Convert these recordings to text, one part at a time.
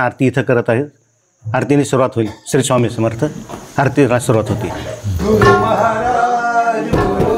आपण आरती इथं करत आहे. आरतीने सुरुवात होईल. श्री स्वामी समर्थ. आरतीला सुरुवात होती. गुरु महाराज गुरु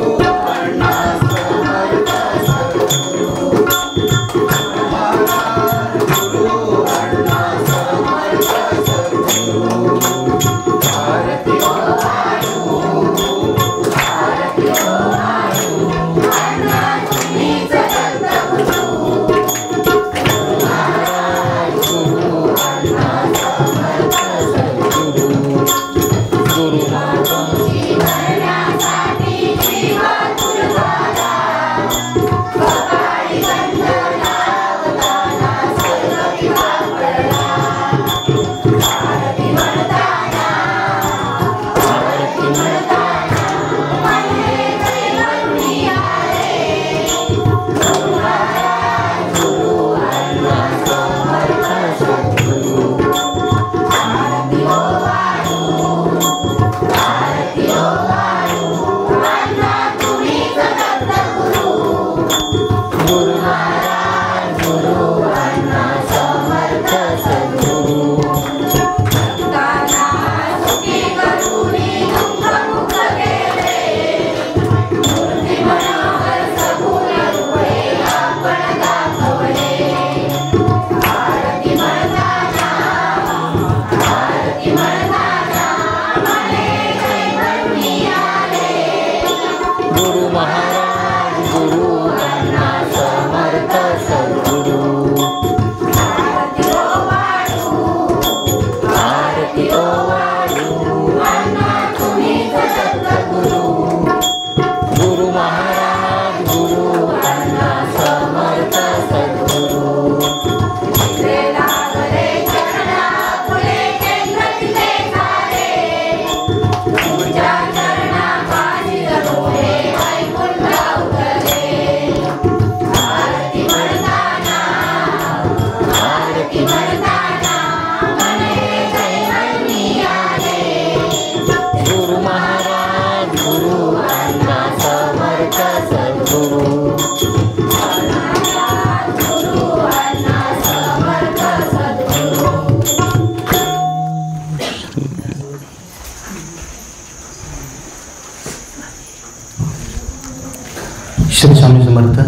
श्री स्वामी समर्थ.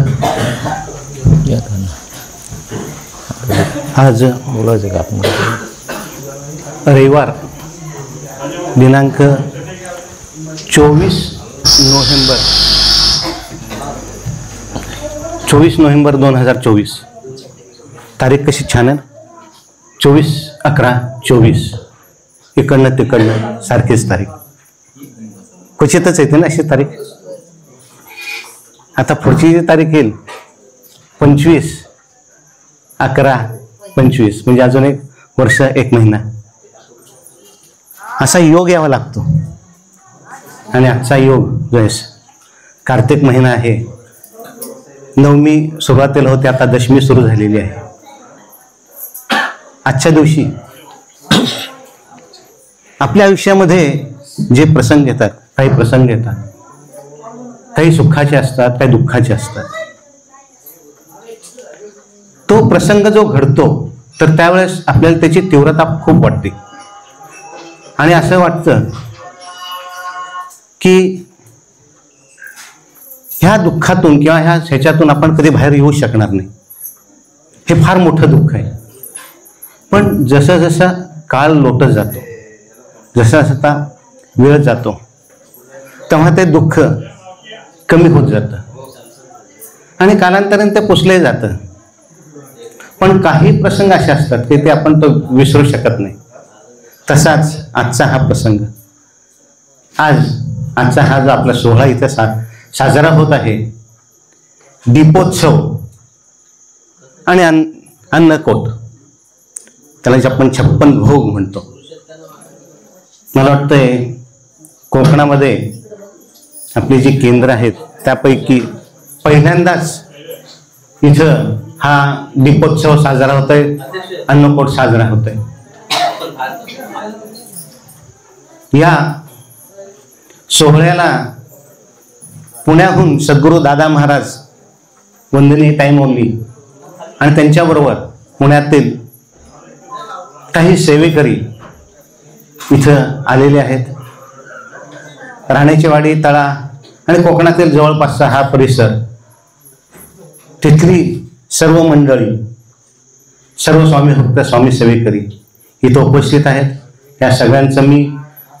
आज बोलायचं का आपण? रविवार दिनांक 24 नोव्हेंबर 2024. तारीख कशी छान आहे. 24/11/24. इकडनं तिकडनं सारखीच तारीख. क्वचितच येते ना अशी तारीख. आता पुढची जी तारीख येईल 25/11/25 म्हणजे अजून एक वर्ष 1 महिना असा योग यावा लागतो. आणि आजचा योग जो आहे कार्तिक महिना आहे. नवमी सुरुवातीला होते, आता दशमी सुरू झालेली आहे. आजच्या दिवशी आपल्या आयुष्यामध्ये जे प्रसंग येतात, काही प्रसंग येतात, काही सुखाचे असतात, काही दुःखाचे असतात. तो प्रसंग जो घडतो तर त्यावेळेस आपल्याला त्याची तीव्रता खूप वाटते आणि असं वाटतं की ह्या दुःखातून किंवा ह्याच्यातून आपण कधी बाहेर येऊ शकणार नाही. हे फार मोठं दुःख आहे. पण जसं जसा काळ लोटत जातो, जसा जसा वेळ जातो, तेव्हा ते दुःख कमी होत जातं आणि कालांतराने ते पुसले जातं. पण काही प्रसंग असे असतात की ते आपण तो विसरू शकत नाही. तसाच आजचा हा प्रसंग, आजचा हा जो आपला सोहळा इथे साजरा होत आहे, दीपोत्सव आणि अन्नकोट, त्याला आपण 56 भोग म्हणतो. मला वाटतंय कोकणामध्ये आपली जी केंद्र आहेत त्यापैकी पहिल्यांदाच इथं हा दीपोत्सव साजरा होतोय, अन्नकोट साजरा होतोय. या सोहळ्याला पुण्याहून सद्गुरू दादा महाराज, वंदनीय टाईम ओनली, आणि त्यांच्याबरोबर पुण्यातील काही सेवेकरी इथं आलेले आहेत. राहण्याची वाडी, तळा आणि कोकणातील जवळपासचा हा परिसर, तिथली सर्व मंडळी, सर्व स्वामी भक्त, स्वामी सेवेकरी इथं उपस्थित आहेत. या सगळ्यांचं मी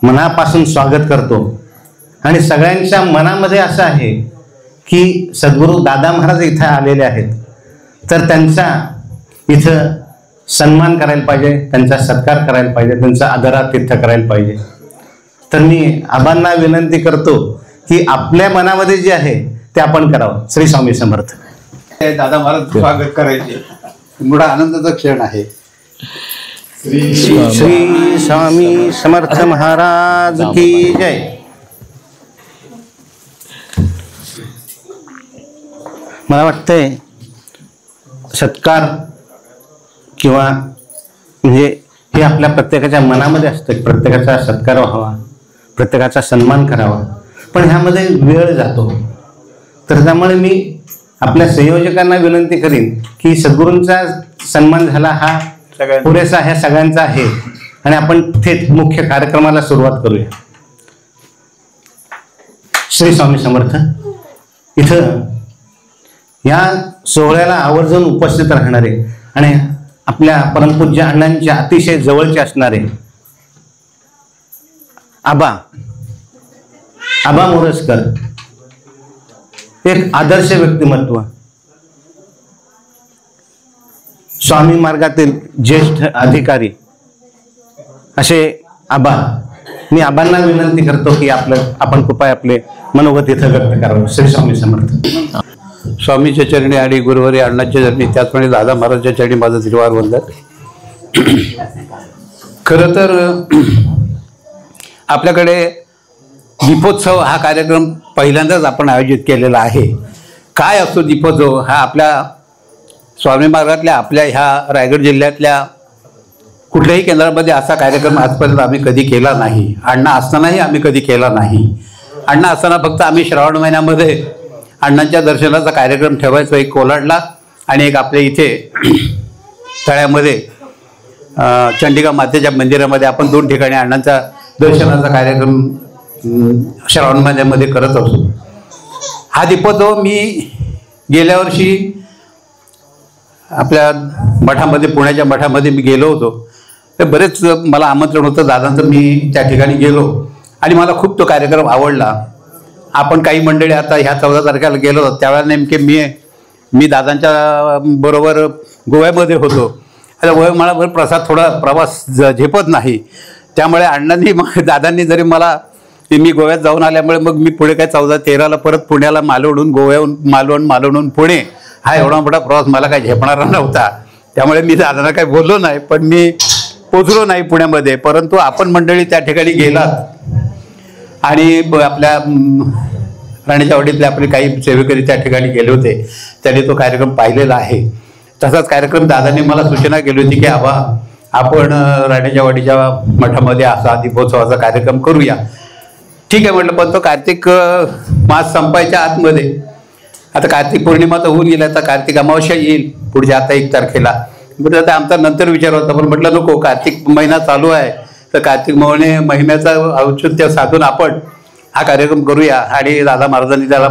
मनापासून स्वागत करतो. आणि सगळ्यांच्या मनामध्ये असं आहे की सद्गुरू दादा महाराज इथं आलेले आहेत, तर त्यांचा इथं सन्मान करायला पाहिजे, त्यांचा सत्कार करायला पाहिजे, त्यांचा आदरातिथ्य करायला पाहिजे. तर मी आबांना विनंती करतो की आपल्या मनामध्ये जे आहे ते आपण करावं. श्री स्वामी समर्थ. दादा महाराज स्वागत करायचे मोठा आनंदाचा क्षण आहे. श्री स्वामी समर्थ महाराज की जय. मला वाटतंय सत्कार किंवा म्हणजे हे आपल्या प्रत्येकाच्या मनामध्ये असतं, प्रत्येकाचा सत्कार व्हावा, प्रत्येकाचा सन्मान करावा, पण ह्यामध्ये वेळ जातो. तर त्यामुळे मी आपल्या संयोजकांना विनंती करीन की सद्गुरूंचा सन्मान झाला हा पुरेसा ह्या सगळ्यांचा आहे आणि आपण थेट मुख्य कार्यक्रमाला सुरुवात करूया. श्री स्वामी समर्थ. इथं या सोहळ्याला आवर्जून उपस्थित राहणारे आणि आपल्या परमपूज्य अण्णांच्या अतिशय जवळचे असणारे आबा मोरजकर, एक आदर्श व्यक्तिमत्व, स्वामी मार्गातील ज्येष्ठ अधिकारी असे आबा. मी आबांना विनंती करतो की आपण कृपया आपले मनोगत इथं व्यक्त करावं. श्री स्वामी समर्थ. स्वामीच्या चरणी आणि गुरुवारी अण्णाच्या चरणी, त्याचप्रमाणे दादा महाराजच्या चरणी माझं तिरवार वंदन. खरं तर आपल्याकडे दीपोत्सव हा कार्यक्रम पहिल्यांदाच आपण आयोजित केलेला आहे. काय असतो दीपोत्सव हा? आपल्या स्वामी मार्गातल्या, आपल्या ह्या रायगड जिल्ह्यातल्या कुठल्याही केंद्रामध्ये असा कार्यक्रम आजपर्यंत आम्ही कधी केला नाही. अण्णा असतानाही आम्ही कधी केला नाही. अण्णा असताना फक्त आम्ही श्रावण महिन्यामध्ये अण्णांच्या दर्शनाचा कार्यक्रम ठेवायचो, एक कोलाडला आणि एक आपल्या इथे तळ्यामध्ये चंडिका मातेच्या मंदिरामध्ये. आपण 2 ठिकाणी अण्णांचा दर्शनाचा कार्यक्रम श्रावण महिन्यामध्ये करत असतो. हा दीपोत्सव मी गेल्या वर्षी आपल्या मठामध्ये, पुण्याच्या मठामध्ये मी गेलो होतो. तर बरेच मला आमंत्रण होतं दादांचं, मी त्या ठिकाणी गेलो आणि मला खूप तो कार्यक्रम आवडला. आपण काही मंडळी आता ह्या 14 तारखेला गेलो होतो, त्यावेळेला नेमके मी दादांच्या बरोबर गोव्यामध्ये होतो. आता मला प्रसाद थोडा प्रवास झेपत नाही, त्यामुळे अण्णांनी दादांनी जरी मला, मी गोव्यात जाऊन आल्यामुळे मग मी पुढे काय 14-13ला परत पुण्याला मालवणहून, गोव्याहून मालवणहून पुणे, हा एवढा मोठा प्रवास मला काय झेपणारा नव्हता. त्यामुळे मी दादांना काही बोललो नाही, पण मी पोचलो नाही पुण्यामध्ये. परंतु आपण मंडळी त्या ठिकाणी गेलात आणि आपल्या राणीच्या वाडीतले आपले काही सेवेकरी त्या ठिकाणी गेले होते, त्यांनी तो कार्यक्रम पाहिलेला आहे. तसाच कार्यक्रम दादांनी मला सूचना केली होती की आबा आपण राणीच्या वाडीच्या मठामध्ये असा दीपोत्सवाचा कार्यक्रम करूया. ठीक आहे म्हटलं, पण तो कार्तिक मास संपायच्या आतमध्ये, आता कार्तिक पौर्णिमा तर होऊन गेली, आता कार्तिक अमावस्या येईल पुढच्या आता 1 तारखेला. म्हटलं आता आमचा नंतर विचार होता, पण म्हटलं नको, कार्तिक महिना चालू आहे तर कार्तिक महिन्याचा औचित्य साधून आपण हा कार्यक्रम करूया. आणि दादा महाराजांनी त्याला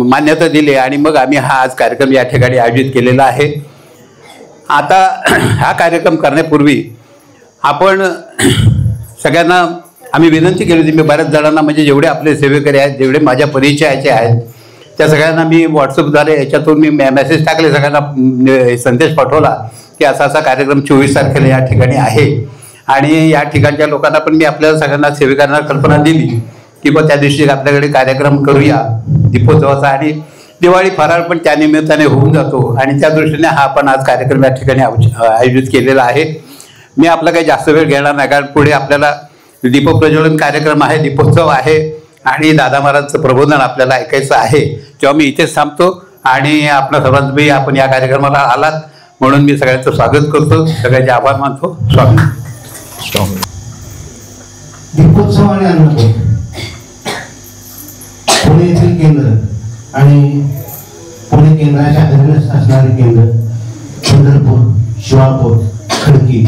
मान्यता दिली आणि मग आम्ही हा आज कार्यक्रम या ठिकाणी आयोजित केलेला आहे. आता हा कार्यक्रम करण्यापूर्वी आपण सगळ्यांना आम्ही विनंती केली होती. मी बऱ्याच जणांना, म्हणजे जेवढे आपले सेवेकरी आहेत, जेवढे माझ्या परिचयाचे आहेत, त्या सगळ्यांना मी व्हॉट्सअपद्वारे याच्यातून मी मेसेज टाकले, सगळ्यांना संदेश पाठवला की असा असा कार्यक्रम 24 तारखेला या ठिकाणी आहे. आणि या ठिकाणच्या लोकांना पण मी आपल्याला सगळ्यांना सेवेकरांना कल्पना दिली की बा त्या दिवशी आपल्याकडे कार्यक्रम करूया दीपोत्सवाचा, आणि दिवाळी फराळ पण त्या निमित्ताने होऊन जातो. आणि त्या दृष्टीने हा आपण आज कार्यक्रम या ठिकाणी आयोजित केलेला आहे. मी आपला काही जास्त वेळ घेणार नाही, कारण पुढे आपल्याला दीपप्रज्वलन कार्यक्रम आहे, दीपोत्सव आहे आणि दादा महाराजचं प्रबोधन आपल्याला ऐकायचं आहे. तेव्हा मी इथेच थांबतो आणि आपल्या सर्वांचं आपण या कार्यक्रमाला आलात म्हणून मी सगळ्यांचं स्वागत करतो, सगळ्यांचे आभार मानतो. स्वामी. दीपोत्सव आणि अन्नपूर्णा पुणे येथील केंद्र आणि पुणे केंद्राच्या अधीनस्थ असणारे केंद्र पंढरपूर, शिवापूर, खडकी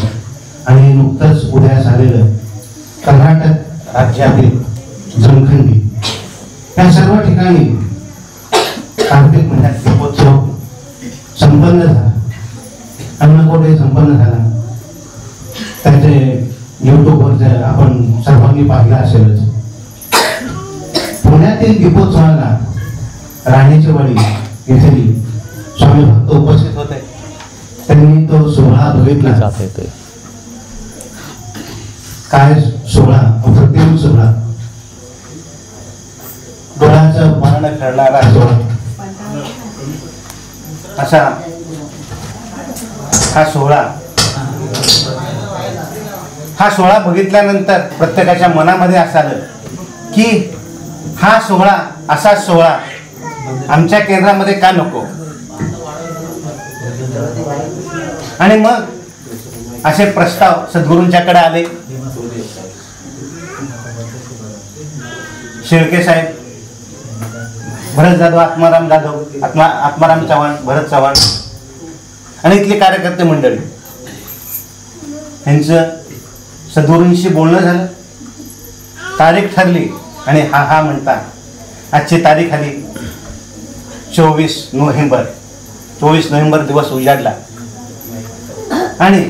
आणि नुकतंच उदयास आलेलं कर्नाटक राज्यातील जमखंडी या सर्व ठिकाणी कार्तिक महिन्यात दीपोत्सव संपन्न झाला, अन्नकोटे संपन्न झाला. त्याचे युट्यूबवर आपण सर्वांनी पाहिलं असेलच. पुण्यातील दीपोत्सवाला राणीचे वाडी येथील स्वामी भक्त उपस्थित होते. त्यांनी तो सोहळा बघितला. काय सोहळा, अप्रतिम सोहळा, डोळ्याचं पारण खेळणारा सोहळा. असा हा सोहळा बघितल्यानंतर प्रत्येकाच्या मनामध्ये असं आलं की हा सोहळा, असा सोहळा आमच्या केंद्रामध्ये का नको. आणि मग असे प्रस्ताव सद्गुरूंच्याकडे आले. शेळके साहेब, भरत जाधव, आत्माराम जाधव, आत्माराम चव्हाण, भरत चव्हाण आणि इथले कार्यकर्ते मंडळी यांचं सद्गुरूंशी बोलणं झालं. तारीख ठरली आणि हा म्हणता आजची तारीख आली 24 नोव्हेंबर दिवस उजाडला आणि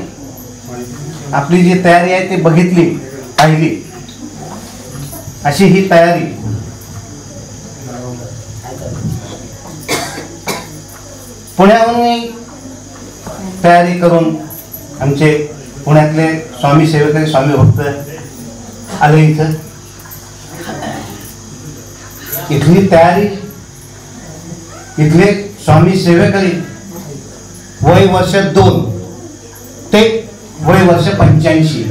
आपली जी तयारी आहे ती बघितली, पाहिली. अशी ही तयारी पुण्याहून तयारी करून आमचे पुण्यातले स्वामी सेवक, स्वामी भक्त आले इथं. इथली तयारी, इथले स्वामी सेवेकरी वय वर्ष 2 ते वय वर्ष 85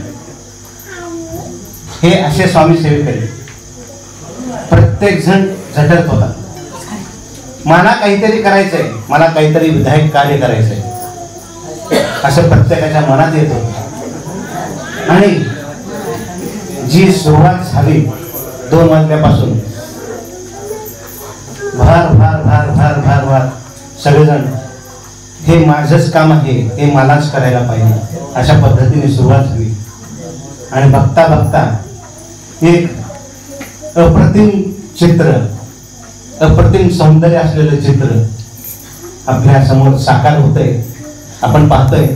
हे असे स्वामी सेवेकरी प्रत्येक जण झटत होता. मला काहीतरी करायचंय, मला काहीतरी विधायक कार्य करायचंय असं प्रत्येकाच्या मनात येत होतं. आणि जी सुरुवात झाली 2 वाजल्यापासून भार भार भार भार भार भार सगळेजण हे माझंच काम आहे, हे मलाच करायला पाहिजे अशा पद्धतीने सुरुवात झाली. आणि बघता बघता एक अप्रतिम चित्र, अप्रतिम सौंदर्य असलेलं चित्र आपल्या समोर साकार होतंय. आपण पाहतोय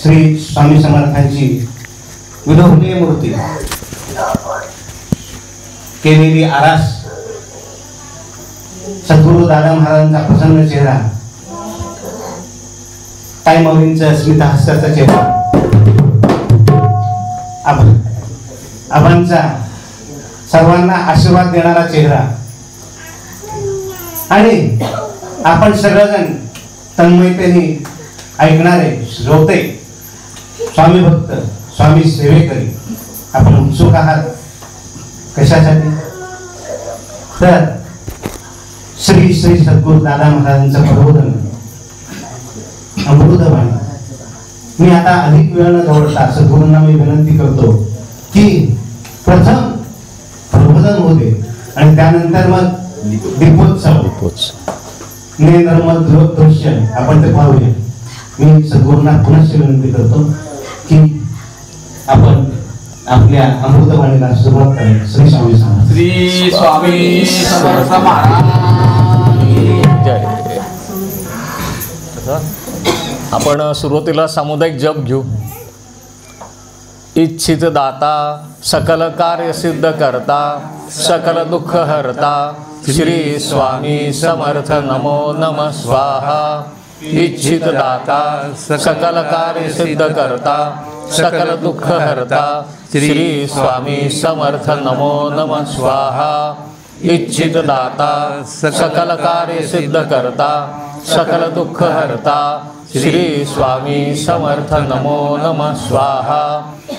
श्री स्वामी समर्थांची विलोभनीय मूर्ती, केलेली आरास, सद्गुरू दादा महाराजांचा प्रसन्न चेहरा, ताई माऊलींचा स्मितहास्याचा चेहरा, आबांचा सर्वांना आशीर्वाद देणारा चेहरा. आणि आपण सगळेजण तन्मयतेने ऐकणारे श्रोते, स्वामी भक्त, स्वामी सेवेकरी आपण उत्सुक आहात. कशासाठी? तर श्री श्री सद्गुरू दादा महाराजांचं प्रबोधन अमृतवाणी. मी आता अधिक वेळ न दौडता सद्गुरूंना मी विनंती करतो की प्रथम प्रबोधन होऊ दे आणि त्यानंतर मग दीपोत्सव दृश्य आपण ते पाहूया. मी सद्गुरूंना पुनश्च विनंती करतो की आपण आपल्या अमृतवाणीला सुरुवात करूया. श्री स्वामी समर्थ. श्री स्वामी समर्थ महाराज जय. आपण सुरुवातीला सामुदायिक जप घेऊ. इच्छित दाता सकल कार्य सिद्ध करता सकल दुःख हरता श्री स्वामी समर्थ नमो नमः स्वाहा. इच्छित दाता सकल कार्य सिद्ध करता सकल दुःख हरता श्री स्वामी समर्थ नमो नमः स्वाहा. इच्छित दाता सकल कार्य सिद्ध करता सकल दुःख हरता श्री स्वामी समर्थ नमो नमः स्वाहा.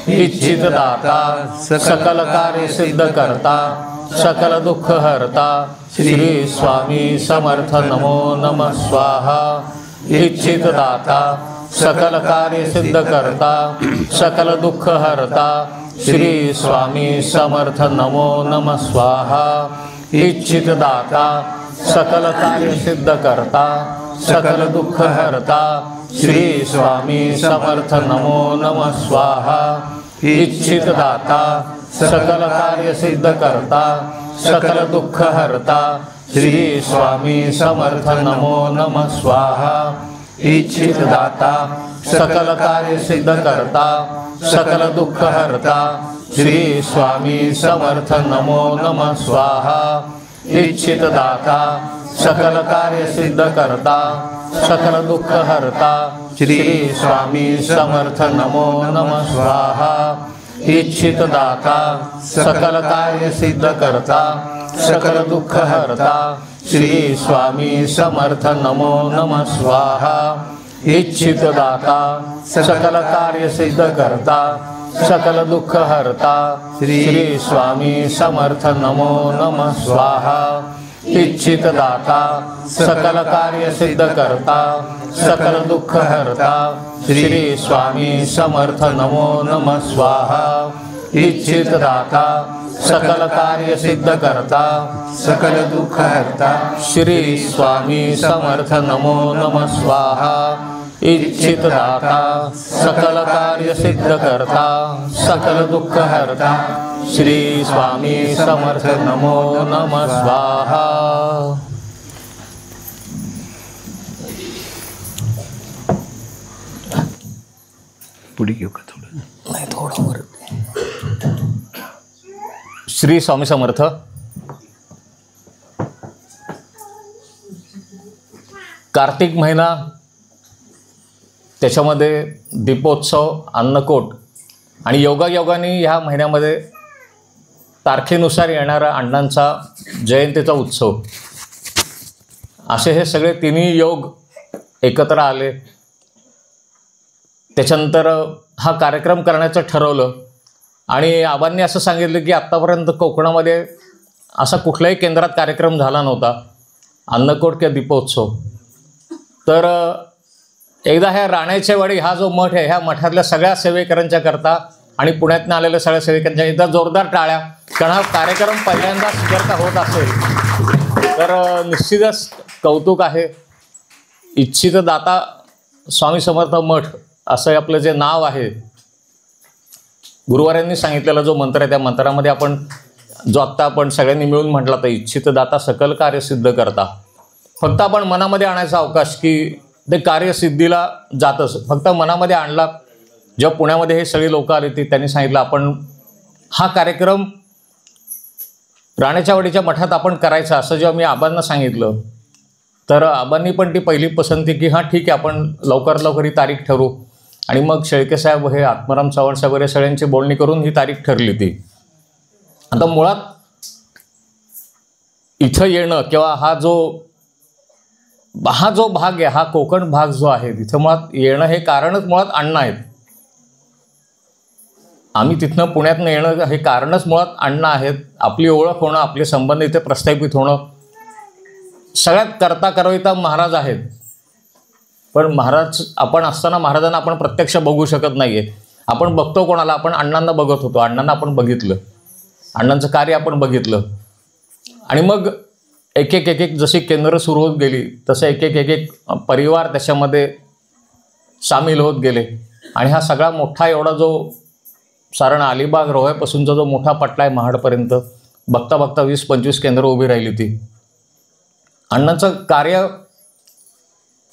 इच्छित दाता सकल कार्य सिद्ध करता सकल दुःख हरता श्री स्वामी समर्थ नमो नमः स्वाहा. इच्छित दाता सकल कार्य सिद्ध करता सकल दुःख हरता श्री स्वामी समर्थ नमो नमः स्वाहा. इच्छित दाता सकल कार्य सिद्ध करता सकल दुःख हरता श्री स्वामी समर्थ नमो नमः स्वाहा इच्छित दाता सकल कार्य सिद्ध करता सकल दुःख हरता श्री स्वामी समर्थ नमो नमः स्वाहा इच्छित दाता सकल कार्य सिद्ध करता सकल दुःख हरता श्री स्वामी समर्थ नमो नमः स्वाहा इच्छित दाता सकल कार्य सिद्ध करता सकल दुःख हरता श्री स्वामी समर्थ नमो नमः स्वाहा इच्छित दाता सकल कार्य सिद्ध करता सकल दुःख हरता श्री स्वामी समर्थ नमो नमः स्वाहा इच्छित दाता सकल कार्य सिद्ध करता सकल दुःख हरता श्री स्वामी समर्थ नमो नमः स्वाहा इच्छित दाता सकल कार्य सिद्ध करता सकल दुःख हरता श्री स्वामी समर्थ नमो नमः स्वाहा इच्छित दाता सकल कार्य सिद्ध करता सकल दुःख हरता श्री स्वामी समर्थ नमो नमः स्वाहा इच्छित दाता सकल कार्य सिद्ध करता सकल दुःख हरता श्री स्वामी समर्थ नमो नमः स्वाहा। पुढे घेऊ का थोडं? नाही, थोडं वर. श्री स्वामी समर्थ. कार्तिक महिना, त्याच्यामध्ये दीपोत्सव, अन्नकूट आणि योगायोगाने ह्या महिन्यामध्ये तारखेनुसार येणारा अण्णांचा जयंतीचा उत्सव, असे हे सगळे तिन्ही योग एकत्र आले. त्याच्यानंतर हा कार्यक्रम करण्याचं ठरवलं आणि आबांनी असं सांगितलं की आत्तापर्यंत कोकणामध्ये असा कुठल्याही केंद्रात कार्यक्रम झाला नव्हता, अन्नकूट किंवा दीपोत्सव. तर एकदा ह्या राण्याच्या वाडी हा जो मठ आहे, ह्या मठातल्या सगळ्या सेवेकरांच्या करता आणि पुण्यातून आलेल्या सगळ्या सेवेकरांच्या एकदा जोरदार टाळ्या, कारण हा कार्यक्रम पहिल्यांदाच जर का होत असेल तर निश्चितच कौतुक आहे. इच्छित दाता स्वामी समर्थ मठ असं आपलं जे नाव आहे, गुरुवारांनी सांगितलेला जो मंत्र आहे त्या मंत्रामध्ये आपण जो आत्ता आपण सगळ्यांनी मिळून म्हटला तर इच्छित दाता सकल कार्य सिद्ध करता, फक्त आपण मनामध्ये आणायचा अवकाश की ते कार्यसिद्धीला जातच. फक्त मनामध्ये आणला. जेव्हा पुण्यामध्ये हे सगळे लोक आले ती त्यांनी सांगितलं आपण हा कार्यक्रम राण्याच्या वाडीच्या मठात आपण करायचा, असं जेव्हा मी आबांना सांगितलं तर आबांनी पण ती पहिली पसंती की हां ठीक आहे आपण लवकरात लवकर ही तारीख ठरवू. आणि मग शेळके साहेब हे आत्माराम चव्हाण साहेब वगैरे सगळ्यांची बोलणी करून ही तारीख ठरली ती. आता मुळात इथं येणं किंवा हा जो भाग आहे, हा कोकण भाग जो आहे, तिथं मुळात येणं हे कारणच मुळात अण्णा आहेत. आम्ही तिथनं पुण्यातनं येणं हे कारणच मुळात अण्णा आहेत. आपली ओळख होणं, आपले संबंध इथे प्रस्थापित होणं, सगळ्यात करता करविता महाराज आहेत. पण महाराज आपण असताना महाराजांना आपण प्रत्यक्ष बघू शकत नाही आहे. आपण बघतो कोणाला? आपण अण्णांना बघत होतो. अण्णांना आपण बघितलं, अण्णांचं कार्य आपण बघितलं. आणि मग एक एक जशी केंद्र सुरू होत गेली तसं एक परिवार त्याच्यामध्ये सामील होत गेले. आणि हा सगळा मोठा एवढा जो साधारण अलिबाग रोह्यापासूनचा जो मोठा पट्टा आहे महाडपर्यंत, बघता बघता 20-25 केंद्र उभी राहिली ती. अण्णांचं कार्य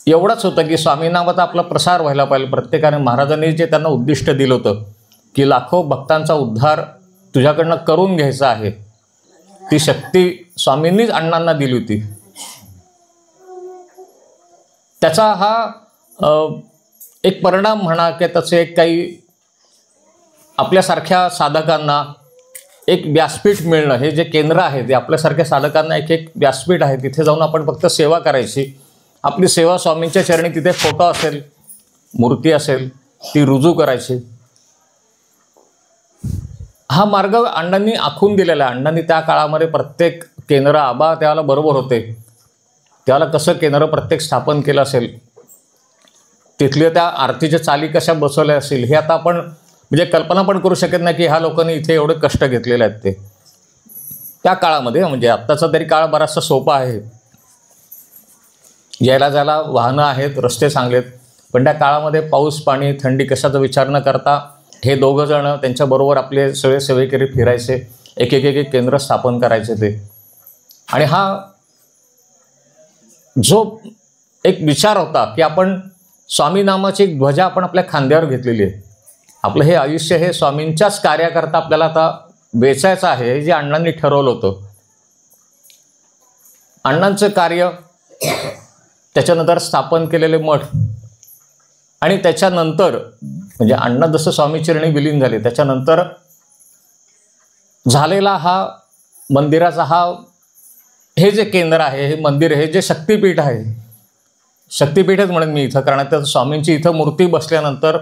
एवढंच होतं की स्वामीनामाचा आपला प्रसार व्हायला पाहिजे. प्रत्येकाने महाराजांनी जे त्यांना उद्दिष्ट दिलं होतं की लाखो भक्तांचा उद्धार तुझ्याकडनं करून घ्यायचा आहे, ती शक्ती स्वामींनीच अण्णांना दिली होती. त्याचा हा एक परिणाम म्हणा की त्याचे एक काही आपल्यासारख्या साधकांना एक व्यासपीठ मिळणं, हे जे केंद्र आहे ते आपल्यासारख्या साधकांना एक व्यासपीठ आहे. तिथे जाऊन आपण फक्त सेवा करायची. आपली सेवा स्वामींच्या चरणी, तिथे फोटो असेल, मूर्ती असेल, ती रुजू करायची. हा मार्ग अण्णांनी आखून दिलेला आहे. अण्णांनी त्या काळामध्ये प्रत्येक केंद्र, आबा त्याला बरोबर होते, त्याला कसं केंद्र प्रत्येक स्थापन केलं असेल, तिथल्या त्या आरतीच्या चाली कशा बसवल्या असेल, हे आता आपण म्हणजे कल्पना पण करू शकत नाही की ह्या लोकांनी इथे एवढे कष्ट घेतलेले आहेत ते त्या काळामध्ये. म्हणजे आत्ताचा तरी काळ बराचसा सोपा आहे, यायला जायला वाहनं आहेत, रस्ते चांगले आहेत, पण त्या काळामध्ये पाऊस पाणी थंडी कशाचा विचार न करता हे दोघं जण त्यांच्याबरोबर आपले सगळे सेवेकरी फिरायचे, एक एक एक केंद्र स्थापन करायचे ते. आणि हा जो एक विचार होता की आपण स्वामी नामाची एक ध्वजा आपण आपल्या खांद्यावर घेतलेली आहे, आपलं हे आयुष्य हे स्वामींच्याच कार्याकरता आपल्याला आता वेचायचं आहे, हे जे अण्णांनी ठरवलं होतं. अण्णांचं कार्य, त्याच्यानंतर स्थापन केलेले मठ, आणि त्याच्यानंतर म्हणजे अण्णा जसं स्वामी चरणी विलीन झाले त्याच्यानंतर झालेला हा मंदिराचा हा हे जे केंद्र आहे, हे मंदिर, हे जे शक्तिपीठ आहे, शक्तिपीठच म्हणेन मी इथं, कारण त्या स्वामींची इथं मूर्ती बसल्यानंतर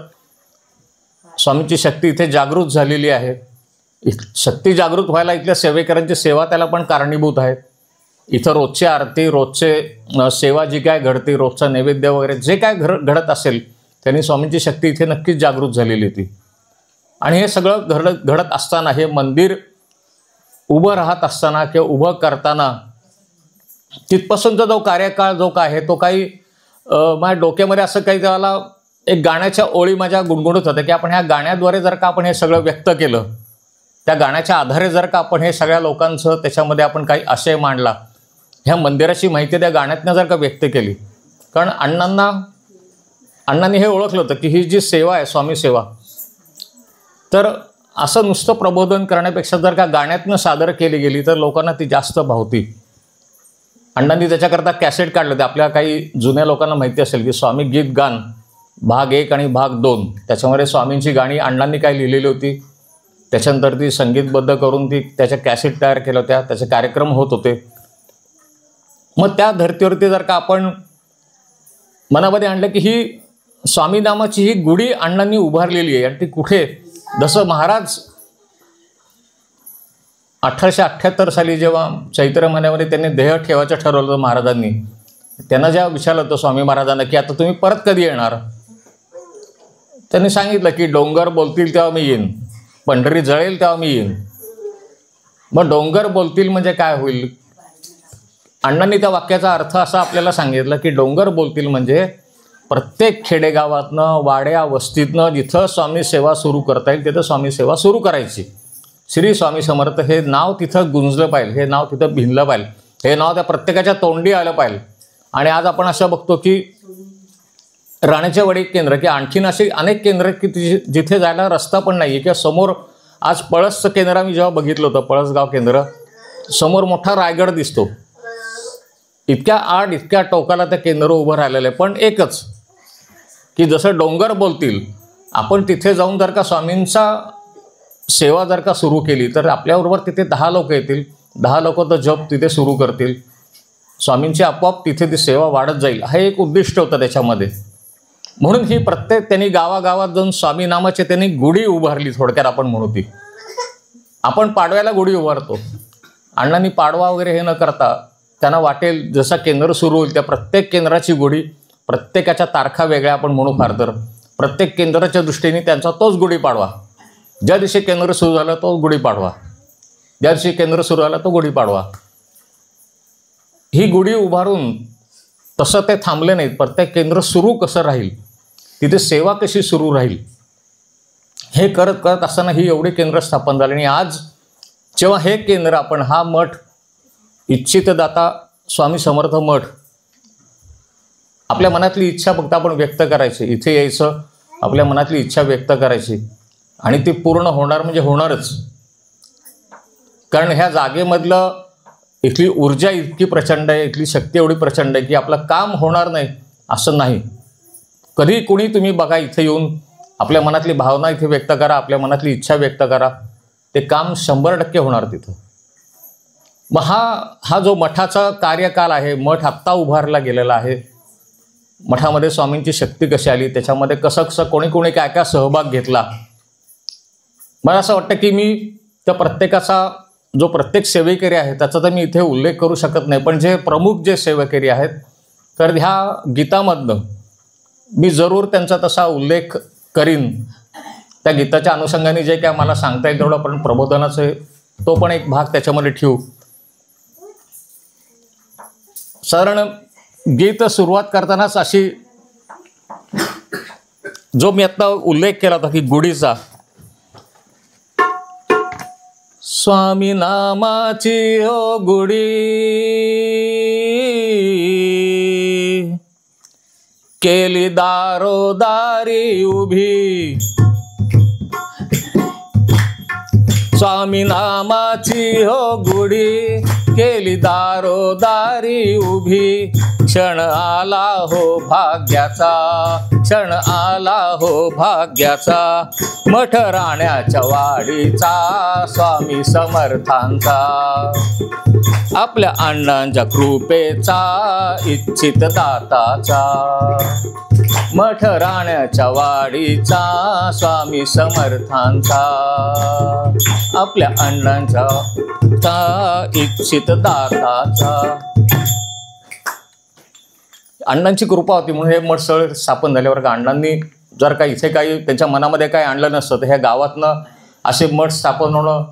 स्वामींची शक्ती इथे जागृत झालेली आहे. शक्ती जागृत व्हायला इथल्या सेवेकरांची सेवा त्याला पण कारणीभूत आहे. इथं रोजची आरती, रोजचे सेवा जी काय घडते, रोजचा नैवेद्य वगैरे जे काय घडत असेल त्यांनी स्वामींची शक्ती इथे नक्कीच जागृत झालेली होती. आणि हे सगळं घडत असताना, हे मंदिर उभं राहत असताना किंवा उभं करताना तिथपासूनचा जो कार्यकाळ जो काय आहे तो काही माझ्या डोक्यामध्ये असं काही त्याला एक गाण्याच्या ओळी माझ्या गुणगुणत होत्या की आपण ह्या गाण्याद्वारे जर का आपण हे सगळं व्यक्त केलं, त्या गाण्याच्या आधारे जर का आपण हे सगळ्या लोकांचं त्याच्यामध्ये आपण काही आशय मांडला, ह्या मंदिराची माहिती त्या गाण्यातनं जर का व्यक्त केली, कारण अण्णांनी हे ओळखलं होतं की ही जी सेवा आहे स्वामी सेवा, तर असं नुसतं प्रबोधन करण्यापेक्षा जर का गाण्यातनं सादर केली गेली तर लोकांना ती जास्त भावती. अण्णांनी त्याच्याकरता कॅसेट काढलं होते. आपल्या काही जुन्या लोकांना माहिती असेल की स्वामी गीत गान भाग 1 आणि भाग 2, त्याच्यामध्ये स्वामींची गाणी अण्णांनी काय लिहिलेली होती, त्याच्यानंतर ती संगीतबद्ध करून ती त्याच्या कॅसेट तयार केल्या होत्या, त्याचे कार्यक्रम होत होते. मग त्या धर्तीवरती जर का आपण मनामध्ये आणलं की ही स्वामी नामाची ही गुढी अण्णांनी उभारलेली आहे, आणि ती कुठे, जसं महाराज 1878 साली जेव्हा चैत्र महिन्यामध्ये त्यांनी देह ठेवायचं ठरवलं होतं महाराजांनी, त्यांना जेव्हा विचारलं होतं स्वामी महाराजांना की आता तुम्ही परत कधी येणार, त्यांनी सांगितलं की डोंगर बोलतील तेव्हा मी येईन, पंढरी जळेल तेव्हा मी येईन. मग डोंगर बोलतील म्हणजे काय होईल? अण्णांनी त्या वाक्याचा अर्थ असा आपल्याला सांगितलं की डोंगर बोलतील म्हणजे प्रत्येक खेडेगावातनं, वाड्या वस्तीतनं जिथं स्वामी सेवा सुरू करता येईल तिथं स्वामी सेवा सुरू करायची. श्री स्वामी समर्थ हे नाव तिथं गुंजलं पाहिजे, हे नाव तिथं भिनलं पाहिजे, हे नाव त्या प्रत्येकाच्या तोंडी आलं पाहिजे. आणि आज आपण असं बघतो की राणेच्या वाडी केंद्र की आणखीन अशी अनेक केंद्र की जिथे जायला रस्ता पण नाही आहे, किंवा समोर आज पळसचं केंद्र आम्ही जेव्हा बघितलं होतं, पळसगाव केंद्र, समोर मोठा रायगड दिसतो, इतक्या आड इतक्या टोकाला त्या केंद्र उभं राहिलेलं आहे. पण एकच की जसं डोंगर बोलतील, आपण तिथे जाऊन जर का स्वामींचा सेवा जर का सुरू केली तर आपल्याबरोबर तिथे 10 लोक येतील, 10 लोक तर जप तिथे सुरू करतील, स्वामींची आपोआप तिथे ती सेवा वाढत जाईल. हा एक उद्दिष्ट होतं त्याच्यामध्ये. म्हणून ही प्रत्येक त्यांनी गावागावात जाऊन स्वामी नामाचे त्यांनी गुढी उभारली, थोडक्यात आपण म्हणू ती. आपण पाडव्याला गुढी उभारतो, अण्णांनी पाडवा वगैरे हे न करता त्यांना वाटेल जसा केंद्र सुरू होईल त्या प्रत्येक केंद्राची गुढी, प्रत्येकाच्या तारखा वेगळ्या आपण म्हणू फार तर, प्रत्येक केंद्राच्या दृष्टीने त्यांचा तोच गुढीपाडवा, ज्या दिवशी केंद्र सुरू झालं तो गुढीपाडवा, ज्या दिवशी केंद्र सुरू झालं तो गुढीपाडवा. ही गुढी उभारून तसं ते थांबले नाहीत. प्रत्येक केंद्र सुरू कसं राहील, तिथे सेवा कशी सुरू राहील, हे करत करत असताना ही एवढी केंद्र स्थापन झाली. आणि आज जेव्हा हे केंद्र आपण, हा मठ इच्छितदाता स्वामी समर्थ मठ, आपल्या मनातली इच्छा फक्त आपण व्यक्त करायची, इथे यायचं, आपल्या मनातली इच्छा व्यक्त करायची आणि ती पूर्ण होणार म्हणजे होणारच. कारण ह्या जागेमधलं इथली ऊर्जा इतकी प्रचंड आहे, इथली शक्ती एवढी प्रचंड आहे की आपलं काम होणार नाही असं नाही. कधी कुणी तुम्ही बघा, इथे येऊन आपल्या मनातली भावना इथे व्यक्त करा, आपल्या मनातली इच्छा व्यक्त करा, ते काम 100% होणार तिथं. मग हा जो मठाचा कार्यकाल आहे, मठ आत्ता उभारला गेलेला आहे, मठामध्ये स्वामींची शक्ती कशी आली, त्याच्यामध्ये कसं कसं कोणी कोणी काय काय सहभाग घेतला. मला असं वाटतं की मी त्या प्रत्येकाचा, जो प्रत्येक सेवेकरी आहे त्याचा तर मी इथे उल्लेख करू शकत नाही, पण जे प्रमुख जे सेवेकरी आहेत तर ह्या गीतामधनं मी जरूर त्यांचा तसा उल्लेख करीन. त्या गीताच्या अनुषंगाने जे काय मला सांगता येईल तेवढं आपण प्रबोधनाचं तो पण एक भाग त्याच्यामध्ये ठेवू. साधारण गीत सुरुवात करतानाच अशी जो मी आता उल्लेख केला होता की गुढीचा, स्वामी नामाची हो गुढी केली दारोदारी उभी, स्वामी नामाची हो गुढी केली दारोदारी उभी, क्षण आला हो भाग्याचा, क्षण आला हो भाग्याचा, मठ राण्याच्या वाडीचा स्वामी समर्थांचा, आपल्या अण्णांच्या कृपेचा इच्छित दाताचा, मठ राण्याच्या वाडीचा स्वामी समर्थांचा, आपल्या अण्णांच्या इच्छित दाताचा. अण्णांची कृपा होती म्हणून हे मठ सगळं स्थापन झाल्यावर का अण्णांनी जर का इथे काही त्यांच्या मनामध्ये काही आणलं नसतं तर ह्या गावातनं असे मठ स्थापन होणं,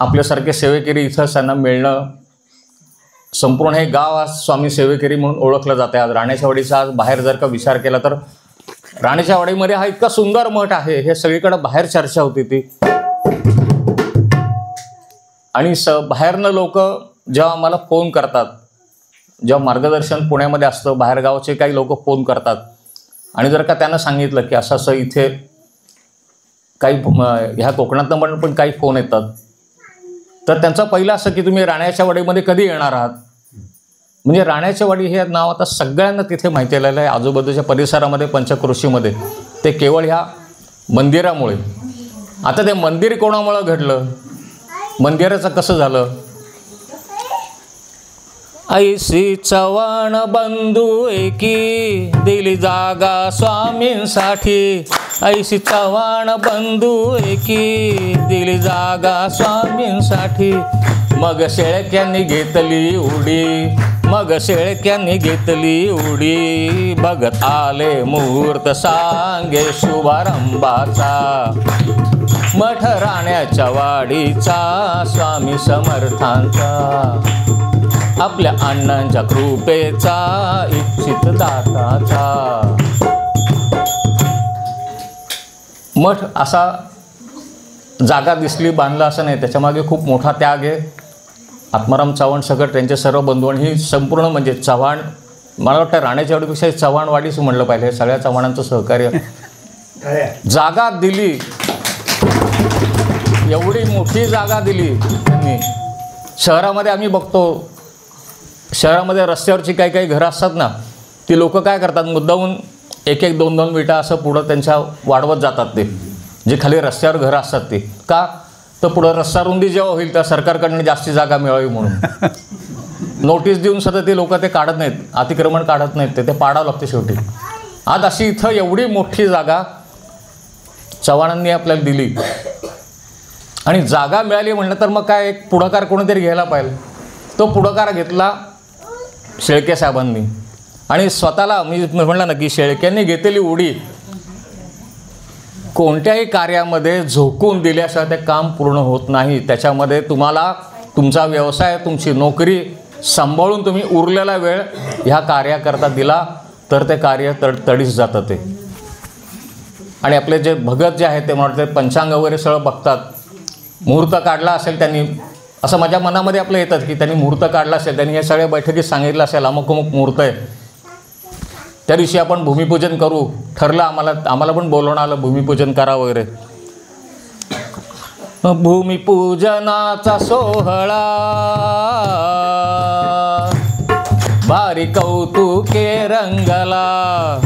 आपल्यासारखे सेवेकरी इथं त्यांना मिळणं, संपूर्ण हे गाव आज स्वामी सेवेकरी म्हणून ओळखलं जातं. आज राण्याच्या वाडीचा आज बाहेर जर का विचार केला तर राण्याच्या वाडीमध्ये हा इतका सुंदर मठ आहे हे सगळीकडे बाहेर चर्चा होती ती. आणि बाहेरनं लोक जेव्हा मला फोन करतात, जेव्हा मार्गदर्शन पुण्यामध्ये असतं, बाहेरगावचे काही लोक फोन करतात आणि जर का त्यांना सांगितलं की असं असं इथे काही ह्या कोकणातनं पण काही फोन येतात, तर त्यांचं पहिलं असं की तुम्ही राण्याच्या वाडीमध्ये कधी येणार आहात. म्हणजे राण्याच्या वाडी हे नाव आता सगळ्यांना तिथे माहिती आलेलं आहे, आजूबाजूच्या परिसरामध्ये, पंचक्रोशीमध्ये. ते केवळ ह्या मंदिरामुळे. आता ते मंदिर कोणामुळं घडलं, मंदिराचं कसं झालं. ऐशी चव्हाण बंधू एकी दिली जागा स्वामींसाठी, ऐशी चव्हाण बंधू एकी दिली जागा स्वामींसाठी, मग शेळक्यांनी घेतली उडी, मग शेळक्यांनी घेतली उडी, बघत आले मुहूर्त सांगे शुभारंभाचा, मठ राण्याच्या वाडीचा स्वामी समर्थांचा, आपल्या अण्णांच्या कृपेचा इच्छित दाताचा. मठ असा जागा दिसली बांधला असं नाही, त्याच्यामागे खूप मोठा त्याग आहे. आत्माराम चव्हाण सकट त्यांचे सर्व बंधू आणि ही संपूर्ण म्हणजे चव्हाण, मला वाटतं राण्याच्या वाडीपेक्षा चव्हाणवाडीच म्हणलं पाहिजे. सगळ्या चव्हाणांचं सहकार्य, जागा दिली, एवढी मोठी जागा दिली त्यांनी. शहरामध्ये आम्ही बघतो, शहरामध्ये रस्त्यावरची काही काही घरं असतात ना, ती लोक काय करतात, मुद्दाहून एक एक दोन दोन विटा असं पुढं त्यांच्या वाढवत जातात. ते जे खाली रस्त्यावर घरं असतात ते का, तर पुढं रस्ता रुंदी जेव्हा होईल त्या सरकारकडनं जास्ती जागा मिळावी म्हणून नोटीस देऊन सुद्धा ते लोक ते काढत नाहीत, अतिक्रमण काढत नाहीत, ते पाडावं लागते शेवटी. आज अशी इथं एवढी मोठी जागा चव्हाणांनी आपल्याला दिली आणि जागा मिळाली म्हटलं तर मग काय एक पुढाकार कोणीतरी घ्यायला पाहिजे. तो पुढाकार घेतला शेळके साहेबांनी आणि स्वतःला मी म्हटलं ना की शेळक्यांनी घेतलेली उडी कोणत्याही कार्यामध्ये झोकून दिल्याशिवाय ते काम पूर्ण होत नाही. त्याच्यामध्ये तुम्हाला तुमचा व्यवसाय, तुमची नोकरी सांभाळून तुम्ही उरलेला वेळ ह्या कार्याकरता दिला तर ते कार्य तडीस जातं ते. आणि आपले जे भगत जे आहेत ते म्हणतात पंचांग वगैरे सगळं बघतात. मुहूर्त काढला असेल त्यांनी, असं माझ्या मनामध्ये आपलं येतात की त्यांनी मुहूर्त काढला असेल, त्यांनी हे सगळ्या बैठकीत सांगितलं असेल अमुक अमुक मुहूर्त आहे, त्या दिवशी आपण भूमिपूजन करू, ठरलं आम्हाला पण बोलवणं आलं भूमिपूजन करा वगैरे. भूमिपूजनाचा सोहळा भारी कौतुके रंगला,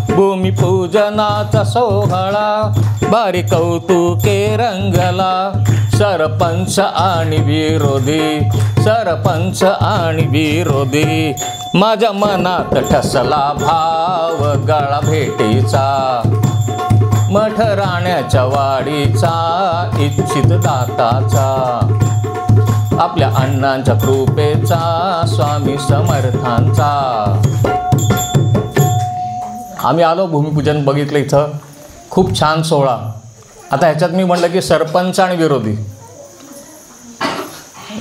भूमिपूजनाचा सोहळा भारी कौतुके रंगला, सरपंच आणि विरोधी, सरपंच आणि विरोधी, माझ्या मनात ठसला भाव गळा भेटीचा, मठ राण्याच्या वाडीचा इच्छित दाताचा, आपल्या अण्णांच्या कृपेचा स्वामी समर्थांचा. आम्ही आलो, भूमिपूजन बघितलं, इथं खूप छान सोहळा. आता ह्याच्यात मी म्हटलं की सरपंच आणि विरोधी,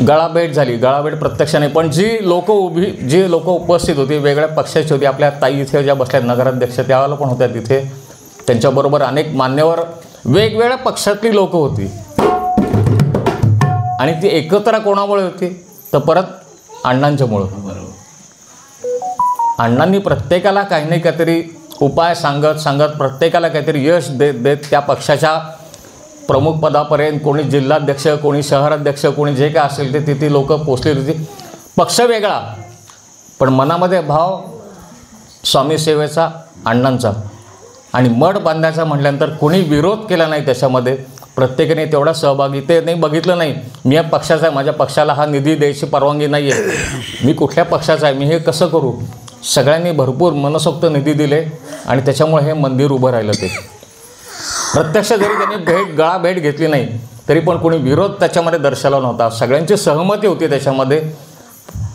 गळाभेट झाली. गळाभेट प्रत्यक्षाने, पण जी लोक उपस्थित होती वेगळ्या पक्षाची होती. आपल्या ताई इथे ज्या बसल्या नगराध्यक्ष त्यावेळेला पण होत्या तिथे. त्यांच्याबरोबर अनेक मान्यवर वेगवेगळ्या पक्षातली लोक होती. आणि ती एकत्र कोणामुळे होती तर परत अण्णांच्यामुळं. अण्णांनी प्रत्येकाला काही नाही काहीतरी उपाय सांगत प्रत्येकाला काहीतरी यश देत त्या पक्षाच्या प्रमुख पदापर्यंत, कोणी जिल्हाध्यक्ष, कोणी शहराध्यक्ष, कोणी जे काय असेल ते तिथे लोक पोचलेली होती. पक्ष वेगळा पण मनामध्ये भाव स्वामी सेवेचा, अण्णांचा. आणि मठ बांधायचा म्हटल्यानंतर कोणी विरोध केला नाही त्याच्यामध्ये. प्रत्येकाने तेवढा सहभागी ते नाही बघितलं नाही मी या पक्षाचा आहे, माझ्या पक्षाला हा निधी द्यायची परवानगी नाही आहे, मी कुठल्या पक्षाचा आहे, मी हे कसं करू. सगळ्यांनी भरपूर मनसोक्त निधी दिले आणि त्याच्यामुळे हे मंदिर उभं राहिलं. ते प्रत्यक्ष जरी त्यांनी गळाभेट घेतली नाही तरी पण कोणी विरोध त्याच्यामध्ये दर्शवला नव्हता. सगळ्यांची सहमती होती त्याच्यामध्ये.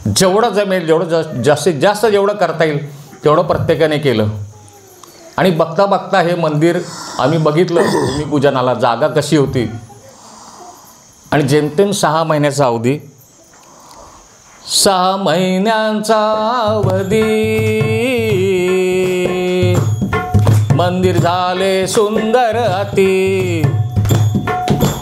जेवढं जमेल, जेवढं जास्तीत जास्त जेवढं करता येईल तेवढं प्रत्येकाने केलं. आणि बघता बघता हे मंदिर आम्ही बघितलं भूमिपूजनाला जागा कशी होती. आणि जेमतेम 6 महिन्याचा अवधी, 6 महिन्यांचा अवधी, मंदिर झाले सुंदर अति.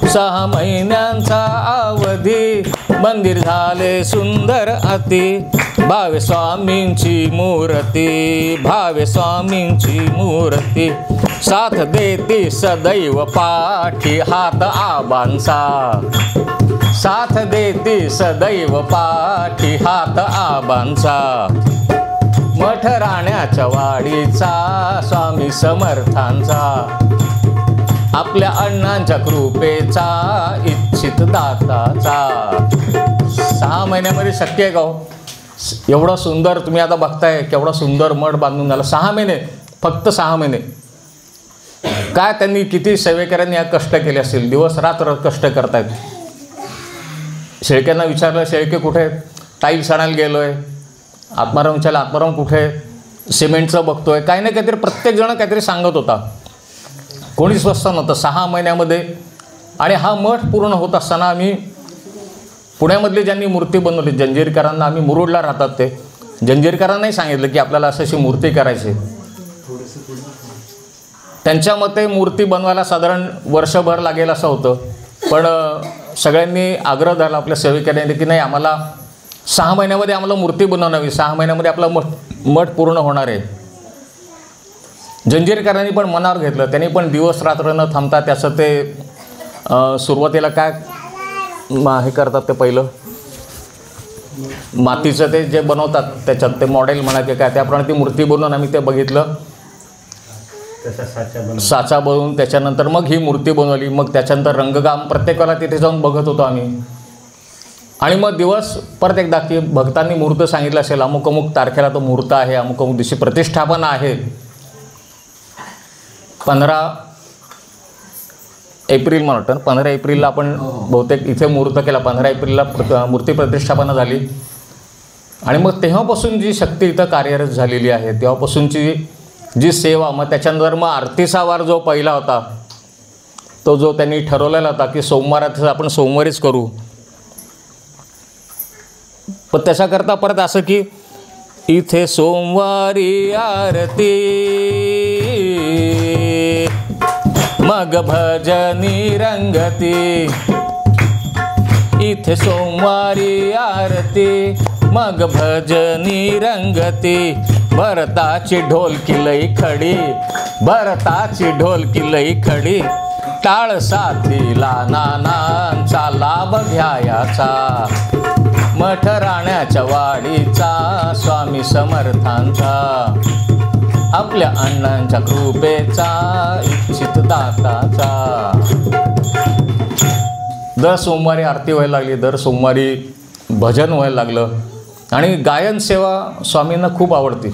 6 महिन्यांचा अवधी, मंदिर झाले सुंदर अति. भावे स्वामींची मूर्ती, भावे स्वामींची मूर्ती, साथ देती सदैव पाठी हात आबांचा, साथ देती सदैव पाठी हात आबांचा. मठ राण्याच्या वाडीचा, स्वामी समर्थांचा, आपल्या अण्णांच्या कृपेचा, इच्छित दाताचा. 6 महिन्यामध्ये शक्य आहे का हो? एवढं सुंदर तुम्ही आता बघताय केवढा सुंदर मठ बांधून झाला. 6 महिने, फक्त 6 महिने. काय त्यांनी किती सेवेकऱ्यांनी या कष्ट केले असतील, दिवस रात्र कष्ट करतायत. शेळक्यांना विचारलं, शेळके कुठे आहेत? टाईल्स आणायला गेलो आहे. आत्माराम विचारलं, आत्माराम कुठे? सिमेंटचं बघतोय. काही ना काहीतरी प्रत्येकजण काहीतरी सांगत होता. कोणी स्वस्त नव्हतं 6 महिन्यामध्ये. आणि हा मठ पूर्ण होत असताना आम्ही पुण्यामधले ज्यांनी मूर्ती बनवली, जंजीरकरांना, आम्ही मुरुडला राहतात ते जंजीरकरांनाही सांगितलं की आपल्याला अशी मूर्ती करायची. त्यांच्या मते मूर्ती बनवायला साधारण वर्षभर लागेल असं होतं. पण सगळ्यांनी आग्रह धरला आपल्या सेविकांनी की नाही, आम्हाला 6 महिन्यामध्ये आम्हाला मूर्ती बनवणावी, 6 महिन्यामध्ये आपला मठ पूर्ण होणार आहे. जंजीरकरांनी पण मनावर घेतलं. त्यांनी पण दिवस रात्र न थांबता त्याचं ते सुरुवातीला काय हे करतात, ते पहिलं मातीचं ते जे बनवतात त्याच्यात ते मॉडेल म्हणा की काय, त्याप्रमाणे ती मूर्ती बनवून आम्ही ते बघितलं. साचा बनवून त्याच्यानंतर मग ही मूर्ती बनवली. मग त्याच्यानंतर रंगकाम प्रत्येकाला तिथे जाऊन बघत होतो आम्ही. आणि मग दिवस परत एकदा की भक्तांनी मुहूर्त सांगितलं असेल, अमुक अमुक तारखेला तो मुहूर्त आहे, अमुक अमुक दिवशी प्रतिष्ठापना आहे. 15 एप्रिल मला वाटतं, 15 एप्रिलला आपण बहुतेक इथे मुहूर्त केला. 15 एप्रिलला मूर्ती प्रतिष्ठापना झाली. आणि मग तेव्हापासून जी शक्ती इथं कार्यरत झालेली आहे, तेव्हापासूनची जी सेवा, मग त्याच्यानंतर मग आरतीचा वार जो पहिला होता तो जो त्यांनी ठरवलेला होता की सोमवाराचं आपण सोमवारीच करू. पण त्याच्याकरता परत असं की इथे सोमवारी आरती, मग भजनी रंगती. इथे सोमवारी आरती, मग भजनी रंगती. भरताची ढोलकी लई खडी, भरताची ढोलकी लई खडी. टाळ साथीला नानांचा लाभ घ्यायाचा, मठ राण्याच्या वाडीचा, स्वामी समर्थांचा, आपल्या अण्णांच्या कृपेचा, इच्छित दाताचा. दर सोमवारी आरती व्हायला लागली, दर सोमवारी भजन व्हायला लागलं. आणि गायन सेवा स्वामींना खूप आवडती.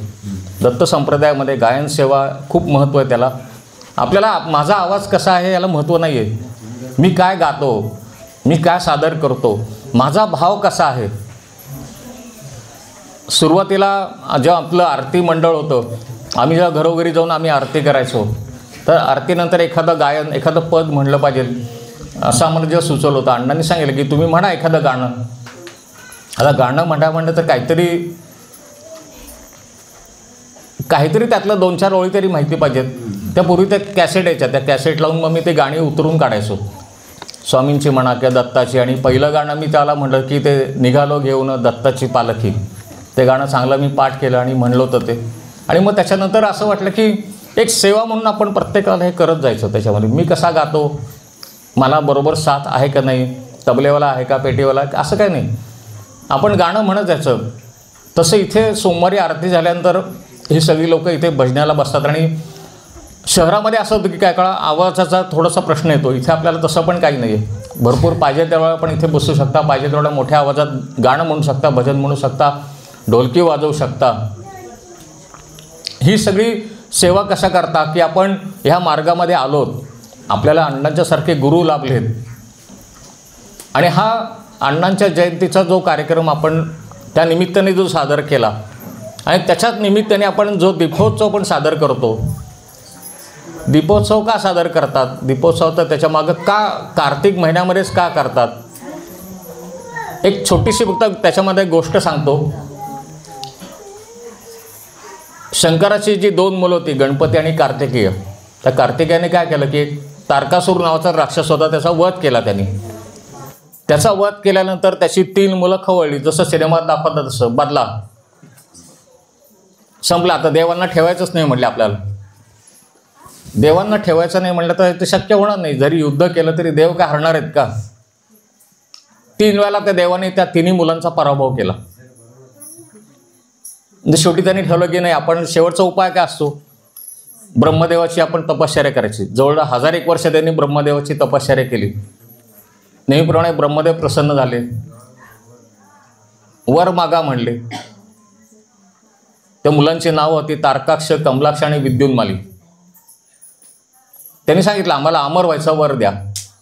दत्त संप्रदायामध्ये गायन सेवा खूप महत्त्व आहे त्याला. आपल्याला माझा आवाज कसा आहे याला महत्त्व नाही आहे, मी काय गातो, मी काय सादर करतो, माझा भाव कसा आहे. सुरुवातीला जेव्हा आपलं आरती मंडळ होतं, आम्ही जेव्हा घरोघरी जाऊन आम्ही आरती करायचो, तर आरतीनंतर एखादं गायन, एखादं पद म्हणलं पाहिजे असं आम्हाला जेव्हा सुचवलं होतं. अण्णांनी सांगितलं की तुम्ही म्हणा एखादं गाणं. आता गाणं म्हणलं तर काहीतरी त्यातलं 2-4 ओळी तरी माहिती पाहिजेत. त्यापूर्वी त्या कॅसेट यायच्या, त्या कॅसेट लावून मग मी ते गाणी उतरून काढायचो, स्वामींची म्हणा किंवा दत्ताची. आणि पहिलं गाणं मी त्याला म्हटलं की ते निघालो घेऊन दत्ताची पालखी, ते गाणं चांगलं मी पाठ केलं आणि म्हणलं होतं ते. आणि मग त्याच्यानंतर असं वाटलं की एक सेवा म्हणून आपण प्रत्येकाला हे करत जायचं. त्याच्यामध्ये मी कसा गातो, मला बरोबर साथ आहे का नाही, तबलेवाला आहे का, पेटीवाला, असं काय नाही, आपण गाणं म्हणत जायचं. तसं इथे सोमवारी आरती झाल्यानंतर ही सगळी लोक इथे भजनाला बसतात. आणि शहरामध्ये असं होतं की काय काळा आवाजाचा थोडासा प्रश्न येतो. इथे आपल्याला तसं पण काही नाही आहे, भरपूर पाहिजे तेवढा पण इथे बसू शकता, पाहिजे तेवढ्या मोठ्या आवाजात गाणं म्हणू शकता, भजन म्हणू शकता, ढोलकी वाजवू शकता. ही सगळी सेवा कशा करता की आपण ह्या मार्गामध्ये आलोत, आपल्याला अण्णांच्यासारखे गुरु लाभलेत. आणि हा अण्णांच्या जयंतीचा जो कार्यक्रम आपण त्या निमित्ताने जो सादर केला आणि त्याच्याच निमित्ताने आपण जो दीपोत्सव पण सादर करतो. दीपोत्सव का सादर करतात, दीपोत्सव तर त्याच्यामागं का कार्तिक महिन्यामध्येच का करतात, एक छोटीशी फक्त त्याच्यामध्ये गोष्ट सांगतो. शंकराची जी 2 मुलं होती, गणपती आणि कार्तिकेय, त्या कार्तिकेयाने काय केलं की तारकासूर नावाचा राक्षस होता, त्याचा वध केला त्यांनी. त्याचा वध केल्यानंतर त्याची 3 मुलं खवळली, जसं सिनेमात दाखवतात तसं बदला संपला. आता देवांना ठेवायचंच नाही म्हटलं, आपल्याला देवांना ठेवायचं नाही म्हटलं तर ते शक्य होणार नाही. जरी युद्ध केलं तरी देव काय हरणार आहेत का. 3 वेळेला त्या देवाने त्या 3 मुलांचा पराभव केला. म्हणजे शेवटी त्यांनी ठरवलं की नाही, आपण शेवटचा उपाय काय असतो, ब्रह्मदेवाची आपण तपश्चर्या करायची. जवळ 1001 वर्ष त्यांनी ब्रह्मदेवाची तपश्चर्या केली. नेहमीप्रमाणे ब्रह्मदेव प्रसन्न झाले, वर मागा म्हणले. त्या मुलांची नावं होती तारकाक्ष, कमलाक्ष आणि विद्युन्माली. त्यांनी सांगितलं आम्हाला अमर व्हायचा वर द्या.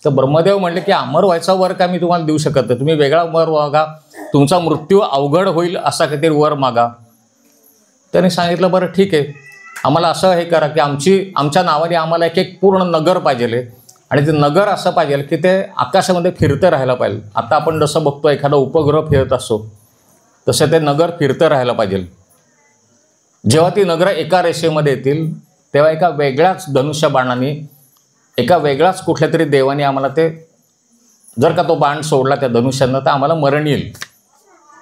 तर ब्रह्मदेव म्हणले की अमर व्हायचा वर काय मी तुम्हाला देऊ शकत नाही, तुम्ही वेगळा वर मागा, तुमचा मृत्यू अवघड होईल असा काहीतरी वर मागा. त्यांनी सांगितलं बरं ठीक आहे, आम्हाला असं हे करा की आमच्या नावाने आम्हाला एक पूर्ण नगर पाहिजे. आणि ते नगर असं पाहिजे की ते आकाशामध्ये फिरतं राहायला पाहिजे. आता आपण जसं बघतो एखादा उपग्रह फिरत असतो तसं ते नगर फिरतं राहायला पाहिजे. जेव्हा ती नगरं एका रेषेमध्ये येतील तेव्हा एका वेगळ्याच धनुष्य बाणाने, एका वेगळ्याच कुठल्या तरी देवाने आम्हाला ते, जर का तो बाण सोडला त्या धनुष्यानं तर आम्हाला मरण येईल,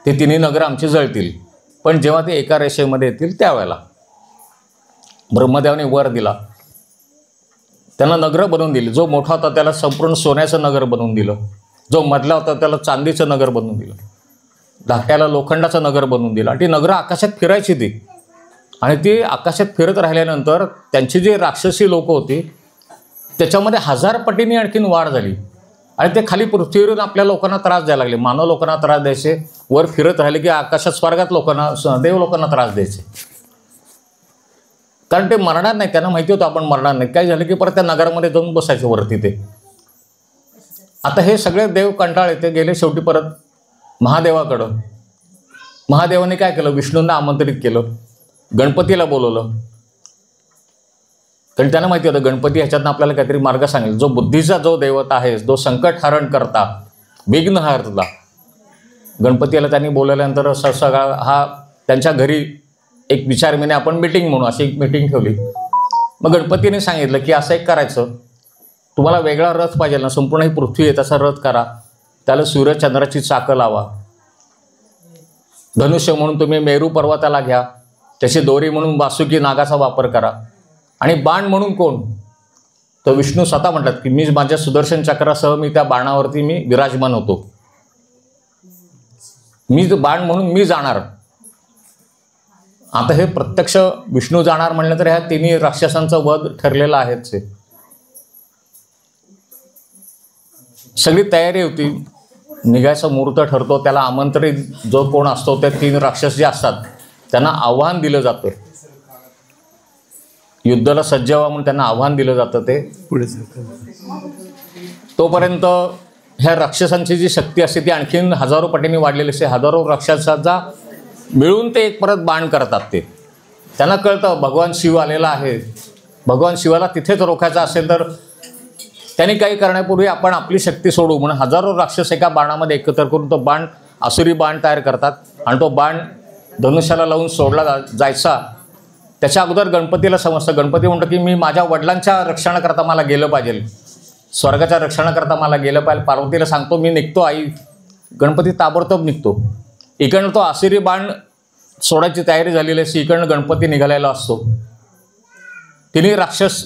ते 3 नगरं आमची जळतील. पण जेव्हा ते एका रेषेमध्ये येतील त्यावेळेला ब्रह्मदेवाने वर दिला, त्यांना नगर बनवून दिली. जो मोठा होता त्याला संपूर्ण सोन्याचं नगर बनवून दिलं, जो मधला होता त्याला चांदीचं नगर बनवून दिलं, धाकट्याला लोखंडाचं नगर बनवून दिलं. आणि ती नगरं आकाशात फिरायची ती. आणि ती आकाशात फिरत राहिल्यानंतर त्यांची जी राक्षसी लोक होती त्याच्यामध्ये 1000 पटीने आणखीन वाढ झाली. आणि ते खाली पृथ्वीवरून आपल्या लोकांना त्रास द्यायला लागले, मानव लोकांना त्रास द्यायचे. वर फिरत राहिले की आकाशात स्वर्गात लोकांना, देव लोकांना त्रास द्यायचे. कारण ते मरणार नाही, त्यांना माहिती होतं आपण मरणार नाही. काय झालं की परत त्या नगरामध्ये जाऊन बसायचे वरती ते. आता हे सगळे देव कंटाळे, ते गेले शेवटी परत महादेवाकडं. महादेवाने काय केलं, विष्णूंना आमंत्रित केलं, गणपतीला बोलवलं. कारण त्यांना माहिती होतं गणपती ह्याच्यातनं आपल्याला काहीतरी मार्ग सांगेल. जो बुद्धीचा जो देवता आहे, जो संकट हरण करता, विघ्न हरता, गणपतीला त्यांनी बोलवल्यानंतर सगळा हा त्यांच्या घरी एक विचारमेने आपण मीटिंग म्हणू, अशी एक मीटिंग ठेवली. मग गणपतीने सांगितलं की असं एक करायचं, तुम्हाला वेगळा रथ पाहिजे ना, संपूर्ण ही पृथ्वी आहे तसा रथ करा, त्याला सूर्यचंद्राची चाकं लावा. धनुष्य म्हणून तुम्ही मेरू पर्वताला घ्या, त्याची दोरी म्हणून वासुकी नागाचा वापर करा. आणि बाण म्हणून कोण, तर विष्णू स्वतः म्हणतात की मी माझ्या सुदर्शन चक्रासह मी त्या बाणावरती मी विराजमान होतो, मी बाण म्हणून मी जाणार. आता हे प्रत्यक्ष विष्णू जाणार म्हणलं तर ह्या 3 राक्षसांचा वध ठरलेला आहेच. सगळी तयारी होती, निघायचा मुहूर्त ठरतो, त्याला आमंत्रित जो कोण असतो ते 3 राक्षस जे असतात त्यांना आव्हान दिलं जातं, युद्धाला सज्ज व्हा म्हणून त्यांना आव्हान दिलं जातं. ते पुढे तोपर्यंत ह्या राक्षसांची जी शक्ती असते ती आणखीन 1000 पटीने वाढलेली असते. 1000 राक्षसांचा मिळून ते एक परत बाण करतात. ते त्यांना कळतं भगवान शिव आलेला आहे, भगवान शिवाला तिथेच रोखायचं असेल तर त्यांनी काही करण्यापूर्वी आपण आपली शक्ती सोडू म्हणून 1000 राक्षस एका बाणामध्ये एकत्र करून तो बाण आसुरी बाण तयार करतात आणि तो बाण धनुष्याला लावून सोडला जायचा. त्याच्या अगोदर गणपतीला समजतं, गणपती म्हणतो की मी माझ्या वडिलांच्या रक्षणाकरता मला गेलं पाहिजे, स्वर्गाच्या रक्षणाकरता मला गेलं पाहिजे. पार्वतीला सांगतो मी निघतो आई. गणपती ताबडतोब निघतो. इकडनं तो आसुरी बाण सोडायची तयारी झालेली असते, इकडनं गणपती निघालेला असतो. तिन्ही राक्षस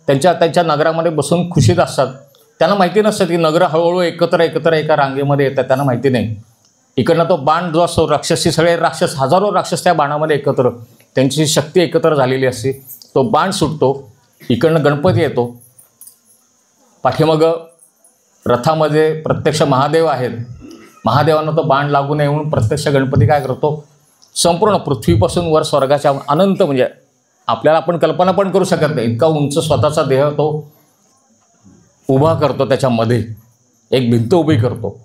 त्यांच्या नगरामध्ये बसून खुशीत असतात. त्यांना माहिती नसतं की नगरं हळूहळू एकत्र एका रांगेमध्ये येतात, त्यांना माहिती नाही. इकडनं तो बाण जो असतो, राक्षसी सगळे राक्षस, हजारो राक्षस त्या बाणामध्ये एकत्र, त्यांची शक्ती एकत्र झालेली असते. तो बाण सुटतो, इकडनं गणपती येतो. पाठीमागं रथामध्ये प्रत्यक्ष महादेव आहेत. महादेवांना तो बाण लागू नये म्हणून प्रत्यक्ष गणपती काय करतो, संपूर्ण पृथ्वीपासून वर स्वर्गाच्या अनंत, म्हणजे आपल्याला आपण कल्पना पण करू शकत नाही इतका उंच स्वतःचा देह तो उभा करतो. त्याच्यामध्ये एक भिंत उभी करतो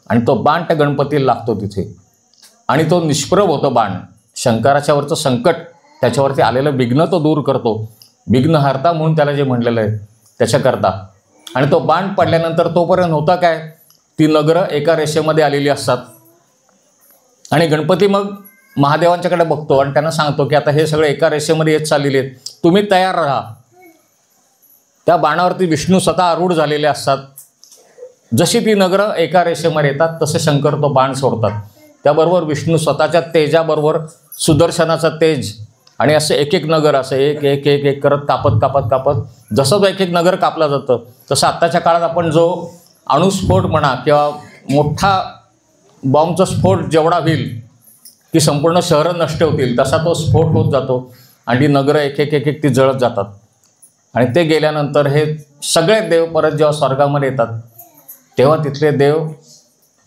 आणि तो बाण त्या गणपतीला लागतो तिथे आणि तो निष्प्रभ होतो बाण. शंकराच्यावरचं संकट, त्याच्यावरती आलेलं विघ्न तो दूर करतो. विघ्नहर्ता म्हणून त्याला जे म्हणलेलं आहे त्याच्याकरता. आणि तो बाण पडल्यानंतर तोपर्यंत होता काय, ती नगरं एका रेषेमध्ये आलेली असतात. आणि गणपती मग महादेवांच्याकडे बघतो आणि त्यांना सांगतो की आता हे सगळे एका रेषेमध्ये येत चाललेले आहेत, तुम्ही तयार राहा. त्या बाणावरती विष्णू स्वतः आरूढ झालेले असतात. जशी ती नगरं एका रेषेमध्ये येतात तसे शंकर तो बाण सोडतात. त्याबरोबर विष्णू स्वतःच्या तेजाबरोबर सुदर्शनाचा तेज आणि असं एक एक नगर असं एक एक एक एक करत कापत जसं तो एक एक नगर कापला जातं तसं आत्ताच्या काळात आपण जो अणुस्फोट म्हणा किंवा मोठा बॉम्बचा स्फोट जेवढा होईल की संपूर्ण शहरं नष्ट होतील तसा तो स्फोट होत जातो आणि ती नगरं एक एक एक एक ती जळत जातात. आणि ते गेल्यानंतर हे सगळे देव परत जेव्हा स्वर्गामध्ये येतात तेव्हा तिथले देव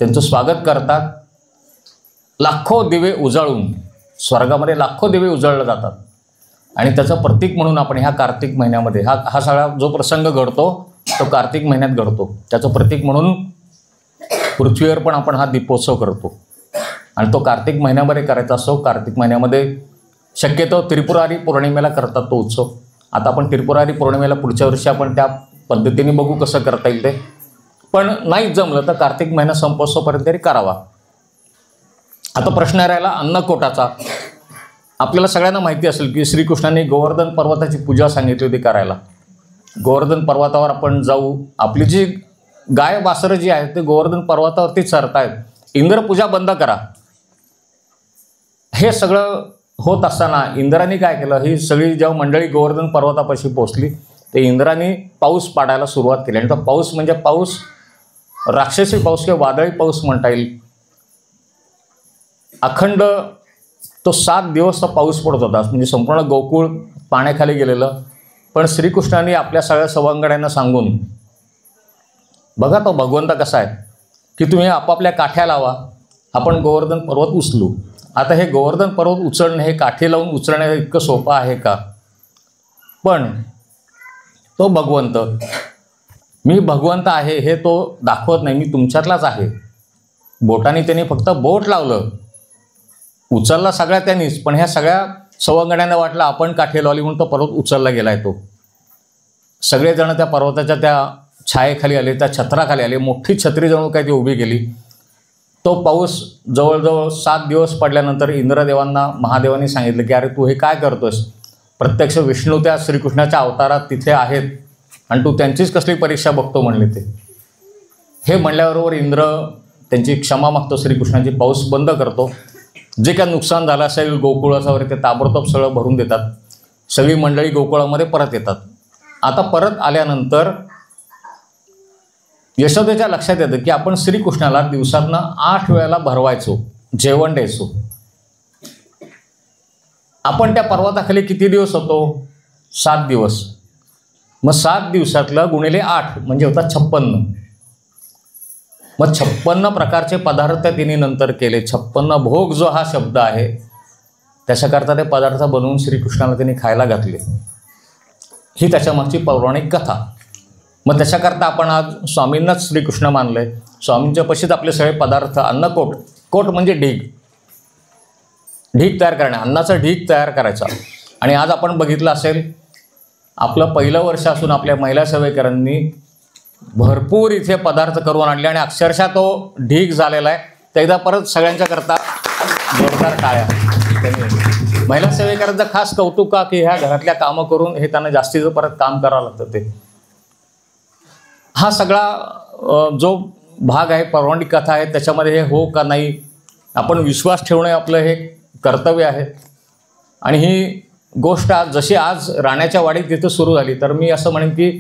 त्यांचं स्वागत करतात. लाखो दिवे उजाळून स्वर्गामध्ये लाखो दिवे उजळले जातात. आणि त्याचं प्रतीक म्हणून आपण ह्या कार्तिक महिन्यामध्ये हा सगळा जो प्रसंग घडतो तो कार्तिक महिन्यात घडतो. त्याचं प्रतीक म्हणून पृथ्वीवर पण आपण हा दीपोत्सव करतो आणि तो कार्तिक महिन्यामध्ये करायचा असतो. कार्तिक महिन्यामध्ये शक्यतो त्रिपुरारी पौर्णिमेला करतात तो उत्सव. आता आपण त्रिपुरारी पौर्णिमेला पुढच्या वर्षी आपण त्या पद्धतीने बघू कसं करता येईल ते. पण नाही जमलं तर कार्तिक महिना संपोत्सवपर्यंत तरी करावा. आता प्रश्न राहिला अन्नकोटाचा. आपल्याला सगळ्यांना माहिती असेल की श्रीकृष्णांनी गोवर्धन पर्वताची पूजा सांगितली होती करायला. गोवर्धन पर्वतावर आपण जाऊ. आपली जी गाय वासरं जी आहेत ते गोवर्धन पर्वतावरती चरतायत. इंद्रपूजा बंद करा. हे सगळं होत असताना इंद्राने काय केलं, ही सगळी जेव्हा मंडळी गोवर्धन पर्वतापाशी पोचली ते इंद्राने पाऊस पाडायला सुरुवात केली. आणि तो पाऊस म्हणजे पाऊस राक्षसी पाऊस किंवा वादळी पाऊस म्हणता येईल. अखंड तो 7 दिवस तो पाऊस पडत होता. म्हणजे संपूर्ण गोकुळ पाण्याखाली गेलेलं. पण श्रीकृष्णाने आपल्या सगळ्या सवंगड्यांना सांगून, बघा तो भगवंत कसा आहे की तुम्ही आपापल्या काठ्या लावा, आपण गोवर्धन पर्वत उचलू. आता हे गोवर्धन पर्वत उचलणं हे काठी लावून उचलणं इतकं सोपं आहे का? पण तो भगवंत, मी भगवंत आहे हे तो दाखवत नाही, मी तुमच्यातलाच आहे. बोटाने त्यांनी फक्त बोट लावलं, उचलला सगळ्या त्यांनीच. पण ह्या सगळ्या सवंगड्यांना वाटलं आपण काठी लावली म्हणून तो पर्वत उचलला गेला आहे. तो सगळेजण त्या पर्वताच्या त्या छायेखाली आले, त्या छत्राखाली आले. मोठी छत्री जणू काय ती उभी केली. तो पाऊस जवळजवळ 7 दिवस पडल्यानंतर इंद्रदेवांना महादेवांनी सांगितलं की अरे तू हे काय करतोस? प्रत्यक्ष विष्णू त्या श्रीकृष्णाच्या अवतारात तिथे आहेत आणि तू त्यांचीच कसली परीक्षा बघतो म्हणले ते. हे म्हणल्याबरोबर इंद्र त्यांची क्षमा मागतो श्रीकृष्णाची. पाऊस बंद करतो. जे काय नुकसान झालं असेल गोकुळाचं वगैरे ते ताबडतोब सगळं भरून देतात. सगळी मंडळी गोकुळामध्ये परत येतात. आता परत आल्यानंतर यशोदेच्या लक्षात येतं की आपण श्रीकृष्णाला दिवसातनं 8 वेळेला भरवायचो, जेवण द्यायचो. आपण त्या पर्वताखाली किती दिवस होतो? 7 दिवस. मग 7 दिवसातलं गुणिले 8 म्हणजे होता 56. मग 56 प्रकारचे पदार्थ तिने नंतर केले. 56 भोग जो हा शब्द आहे त्याच्याकरता ते पदार्थ बनवून श्रीकृष्णाला त्यांनी खायला घातले. ही त्याच्यामागची पौराणिक कथा. मग त्याच्याकरता आपण आज स्वामींनाच श्रीकृष्ण मानलं आहे. स्वामींच्या पशीच आपले सगळे पदार्थ, अन्नकोट, कोट म्हणजे ढीग, ढीग तयार करणे, अन्नाचा ढीग तयार करायचा. आणि आज आपण बघितलं असेल आपलं पहिलं वर्ष असून आपल्या महिला सेवेकरांनी भरपूर इथे पदार्थ करून आणले आणि अक्षरशः तो ढीग झालेला आहे. तर एकदा परत सगळ्यांच्या करता जोरदार टाळ्या. त्यांनी महिला सेवेकरांचं खास कौतुक का की ह्या घरातल्या कामं करून हे त्यांना जास्तीचं परत काम करावं लागतं. ते हा सगळा जो भाग आहे, पौराणिक कथा आहे, त्याच्यामध्ये हे हो का नाही आपण विश्वास ठेवणं आपलं हे कर्तव्य आहे. आणि ही गोष्ट जशी आज राण्याच्या वाडीत तिथं सुरू झाली, तर मी असं म्हणेन की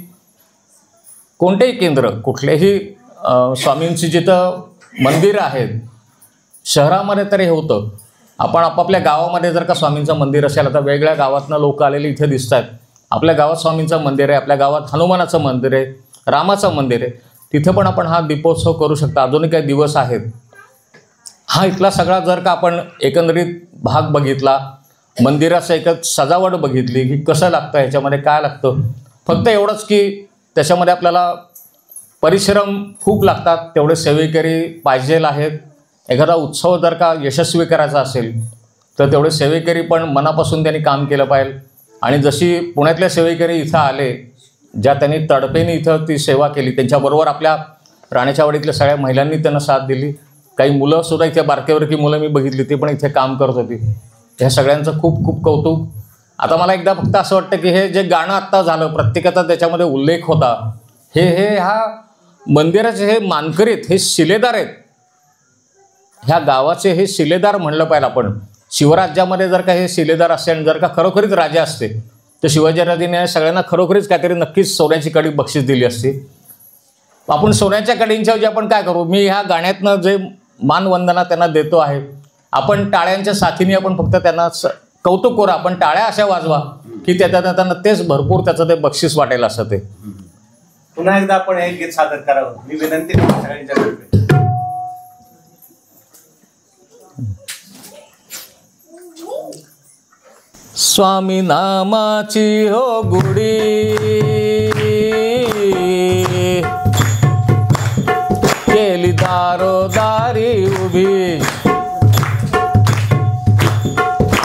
कोणतेही केंद्र, कुठलेही स्वामींची जिथं मंदिरं आहेत शहरामध्ये तर हे होतं. आपण आपापल्या गावामध्ये जर का स्वामींचं मंदिर असेल, आता वेगळ्या गावातनं लोक आलेले इथे दिसत आहेत. आपल्या गावात स्वामींचं मंदिर आहे, आपल्या गावात हनुमानाचं मंदिर आहे, रामाचं मंदिर आहे, तिथं पण आपण हा दीपोत्सव करू शकता. अजूनही काही दिवस आहेत. हा इथला सगळा जर का आपण एकंदरीत भाग बघितला, मंदिराचं एकच सजावट बघितली की कसं लागतं, ह्याच्यामध्ये काय लागतं, फक्त एवढंच की त्याच्यामध्ये आपल्याला परिश्रम खूप लागतात, तेवढे सेवेकरी पाहिजेल आहेत. एखादा उत्सव जर का यशस्वी करायचा असेल तर तेवढे सेवेकरी पण मनापासून त्यांनी काम केलं पाहिजे. आणि जशी पुण्यातले सेवेकरी इथं आले, ज्या त्यांनी तडपेने इथं ती सेवा केली, त्यांच्याबरोबर आपल्या राण्याच्या वाडीतल्या सगळ्या महिलांनी त्यांना साथ दिली. काही मुलंसुद्धा इथे बारकेवरकी मुलं मी बघितली, ती पण इथे काम करत होती. ह्या सगळ्यांचं खूप खूप कौतुक. आता मला एकदा फक्त असं वाटतं की हे जे गाणं आत्ता झालं, प्रत्येकाचा त्याच्यामध्ये उल्लेख होता, हे ह्या मंदिराचे हे मानकरीत, हे शिलेदार आहेत. ह्या गावाचे हे शिलेदार म्हणलं पाहिजे आपण. शिवराज्यामध्ये जर का हे शिलेदार असते आणि जर का खरोखरीच राजा असते तर शिवाजीराजेने सगळ्यांना खरोखरीच काहीतरी नक्कीच सोन्याची कडी बक्षीस दिली असती. आपण सोन्याच्या कडींच्याऐवजी आपण काय करू, मी ह्या गाण्यातनं जे मानवंदना त्यांना देतो आहे, आपण टाळ्यांच्या साथीने आपण फक्त त्यांना कौतुक करू. आपण टाळ्या अशा वाजवा की त्यांना तेच भरपूर त्याचं ते बक्षीस वाटेल असं. ते पुन्हा एकदा आपण हे गीत सादर करावं मी विनंती करतो सगळ्यांच्या. स्वामी नामाची हो गुढी केली दारोदारी उभी.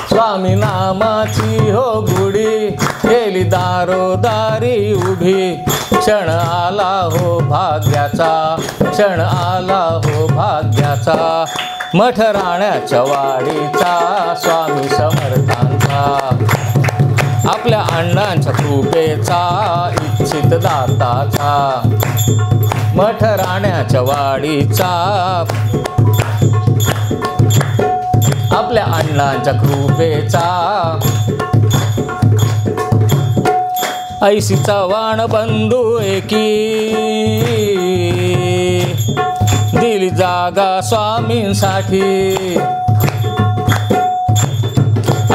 स्वामी नामाची हो गुढी केली दारोदारी उभी. क्षण आला हो भाग्याचा, क्षण आला हो भाग्याचा, मठ राण्याच्या वाडीचा स्वामी समर्थांचा. आपल्या अण्णांच्या कृपेचा, इच्छित दाताचा, मठ राण्याच्या वाडीचा, आपल्या अण्णांच्या कृपेचा. ऐशी चव्हाण बंधू एकी दिली जागा स्वामींसाठी.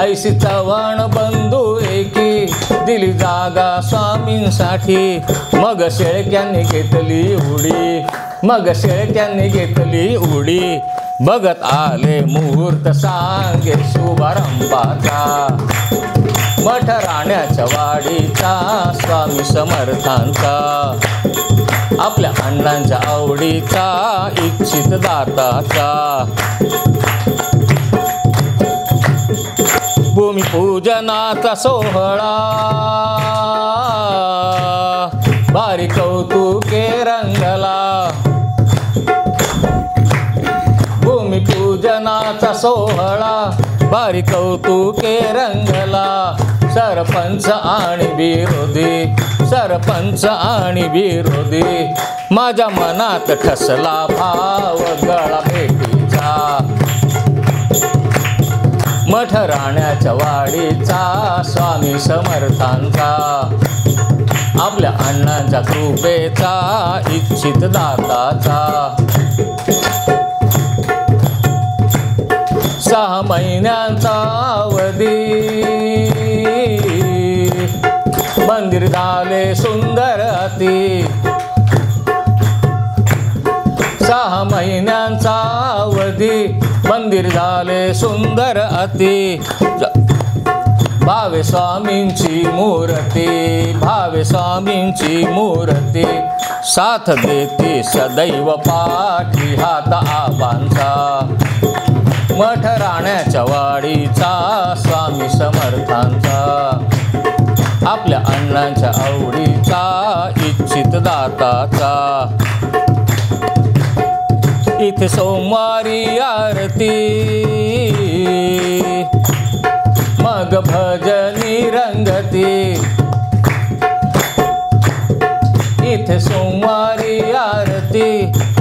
ऐशी चव्हाण बंधू एकी दिली जागा स्वामींसाठी. मग शेळक्यांनी घेतली उडी, मग शेळक्यांनी घेतली उडी. बघत आले मुहूर्त सांगे शुभारंभाचा, मठ राण्याच्या वाडीचा स्वामी समर्थांचा. आपल्या अण्णांच्या आवडीचा, इच्छित दाताचा. भूमिपूजनाचा सोहळा भारी कौतुके रंगला. भूमिपूजनाचा सोहळा भारी कौतुके रंगला. सरपंच आणि विरोधी, सरपंच आणि विरोधी, माझ्या मनात ठसला भाव गळा भेटीचा. मठ राण्याच्या वाडीचा स्वामी समर्थांचा. आपल्या अण्णांच्या कृपेचा, इच्छित दाताचा. 6 महिन्यांचा अवधी मंदिर झाले सुंदर अति. 6 महिन्यांचा अवधी मंदिर झाले सुंदर अति. भावे स्वामींची मूर्ती, भावे स्वामींची मूर्ती. साथ देते सदैव पाठी हात आबांचा. मठ राण्याच्या वाडीचा स्वामी समर्थांचा. आपल्या अण्णांच्या आवडीचा, इच्छित दाताचा. इथे सोमवारी आरती मग भजनी रंगती, इथे सोमवारी आरती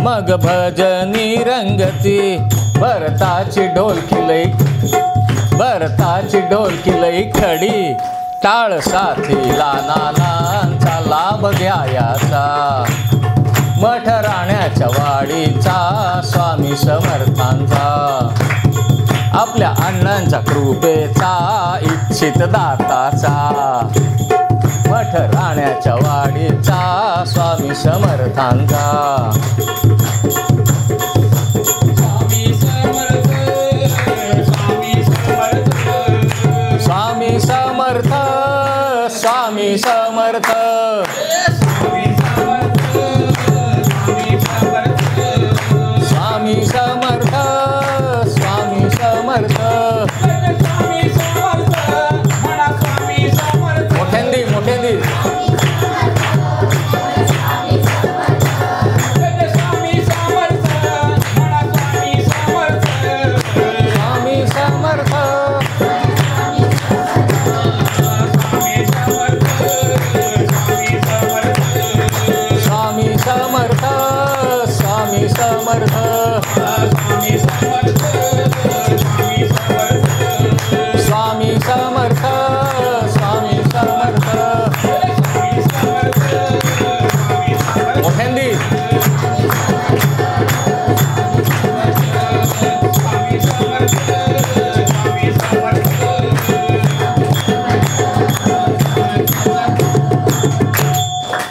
मग भजनी रंगती, भरताची ढोलकी लई, भरताची ढोलकी लई खडी, टाळ साथीला नानांचा लाभ घ्यायाचा, मठ राण्याच्या वाडीचा स्वामी समर्थांचा, आपल्या अण्णांच्या कृपेचा इच्छित दाताचा, मठ राण्याच्या वाडीचा स्वामी समर्थांचा। स्वामी समर्थ, स्वामी समर्थ, स्वामी समर्थ, स्वामी समर्थ, मोठ्यांदी मोठ्यांदी,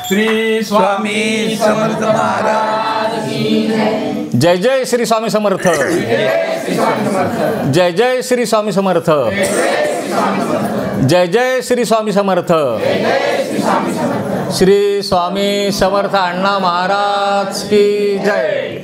श्री स्वामी समर्थ महाराज की जय। जय जय श्री स्वामी समर्थ, जय जय श्री स्वामी समर्थ, जय जय श्री स्वामी समर्थ, श्री स्वामी समर्थ अण्णा महाराज की जय।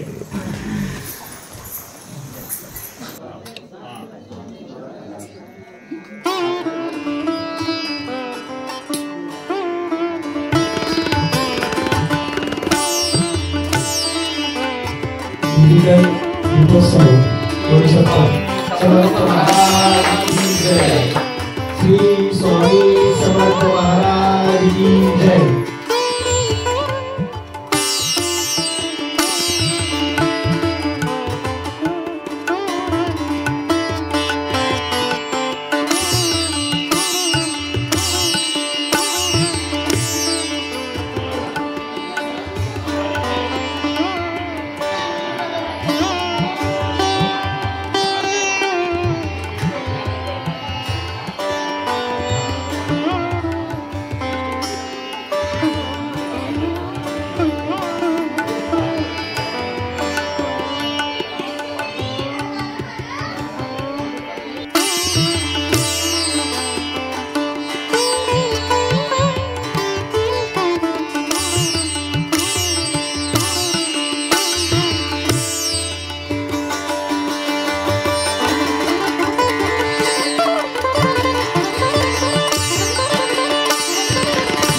श्री स्वामी समर्थ महाराज की जय।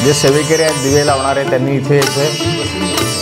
जे सेवेकरी आहेत, दिवे लावणारे, त्यांनी इथे यायचं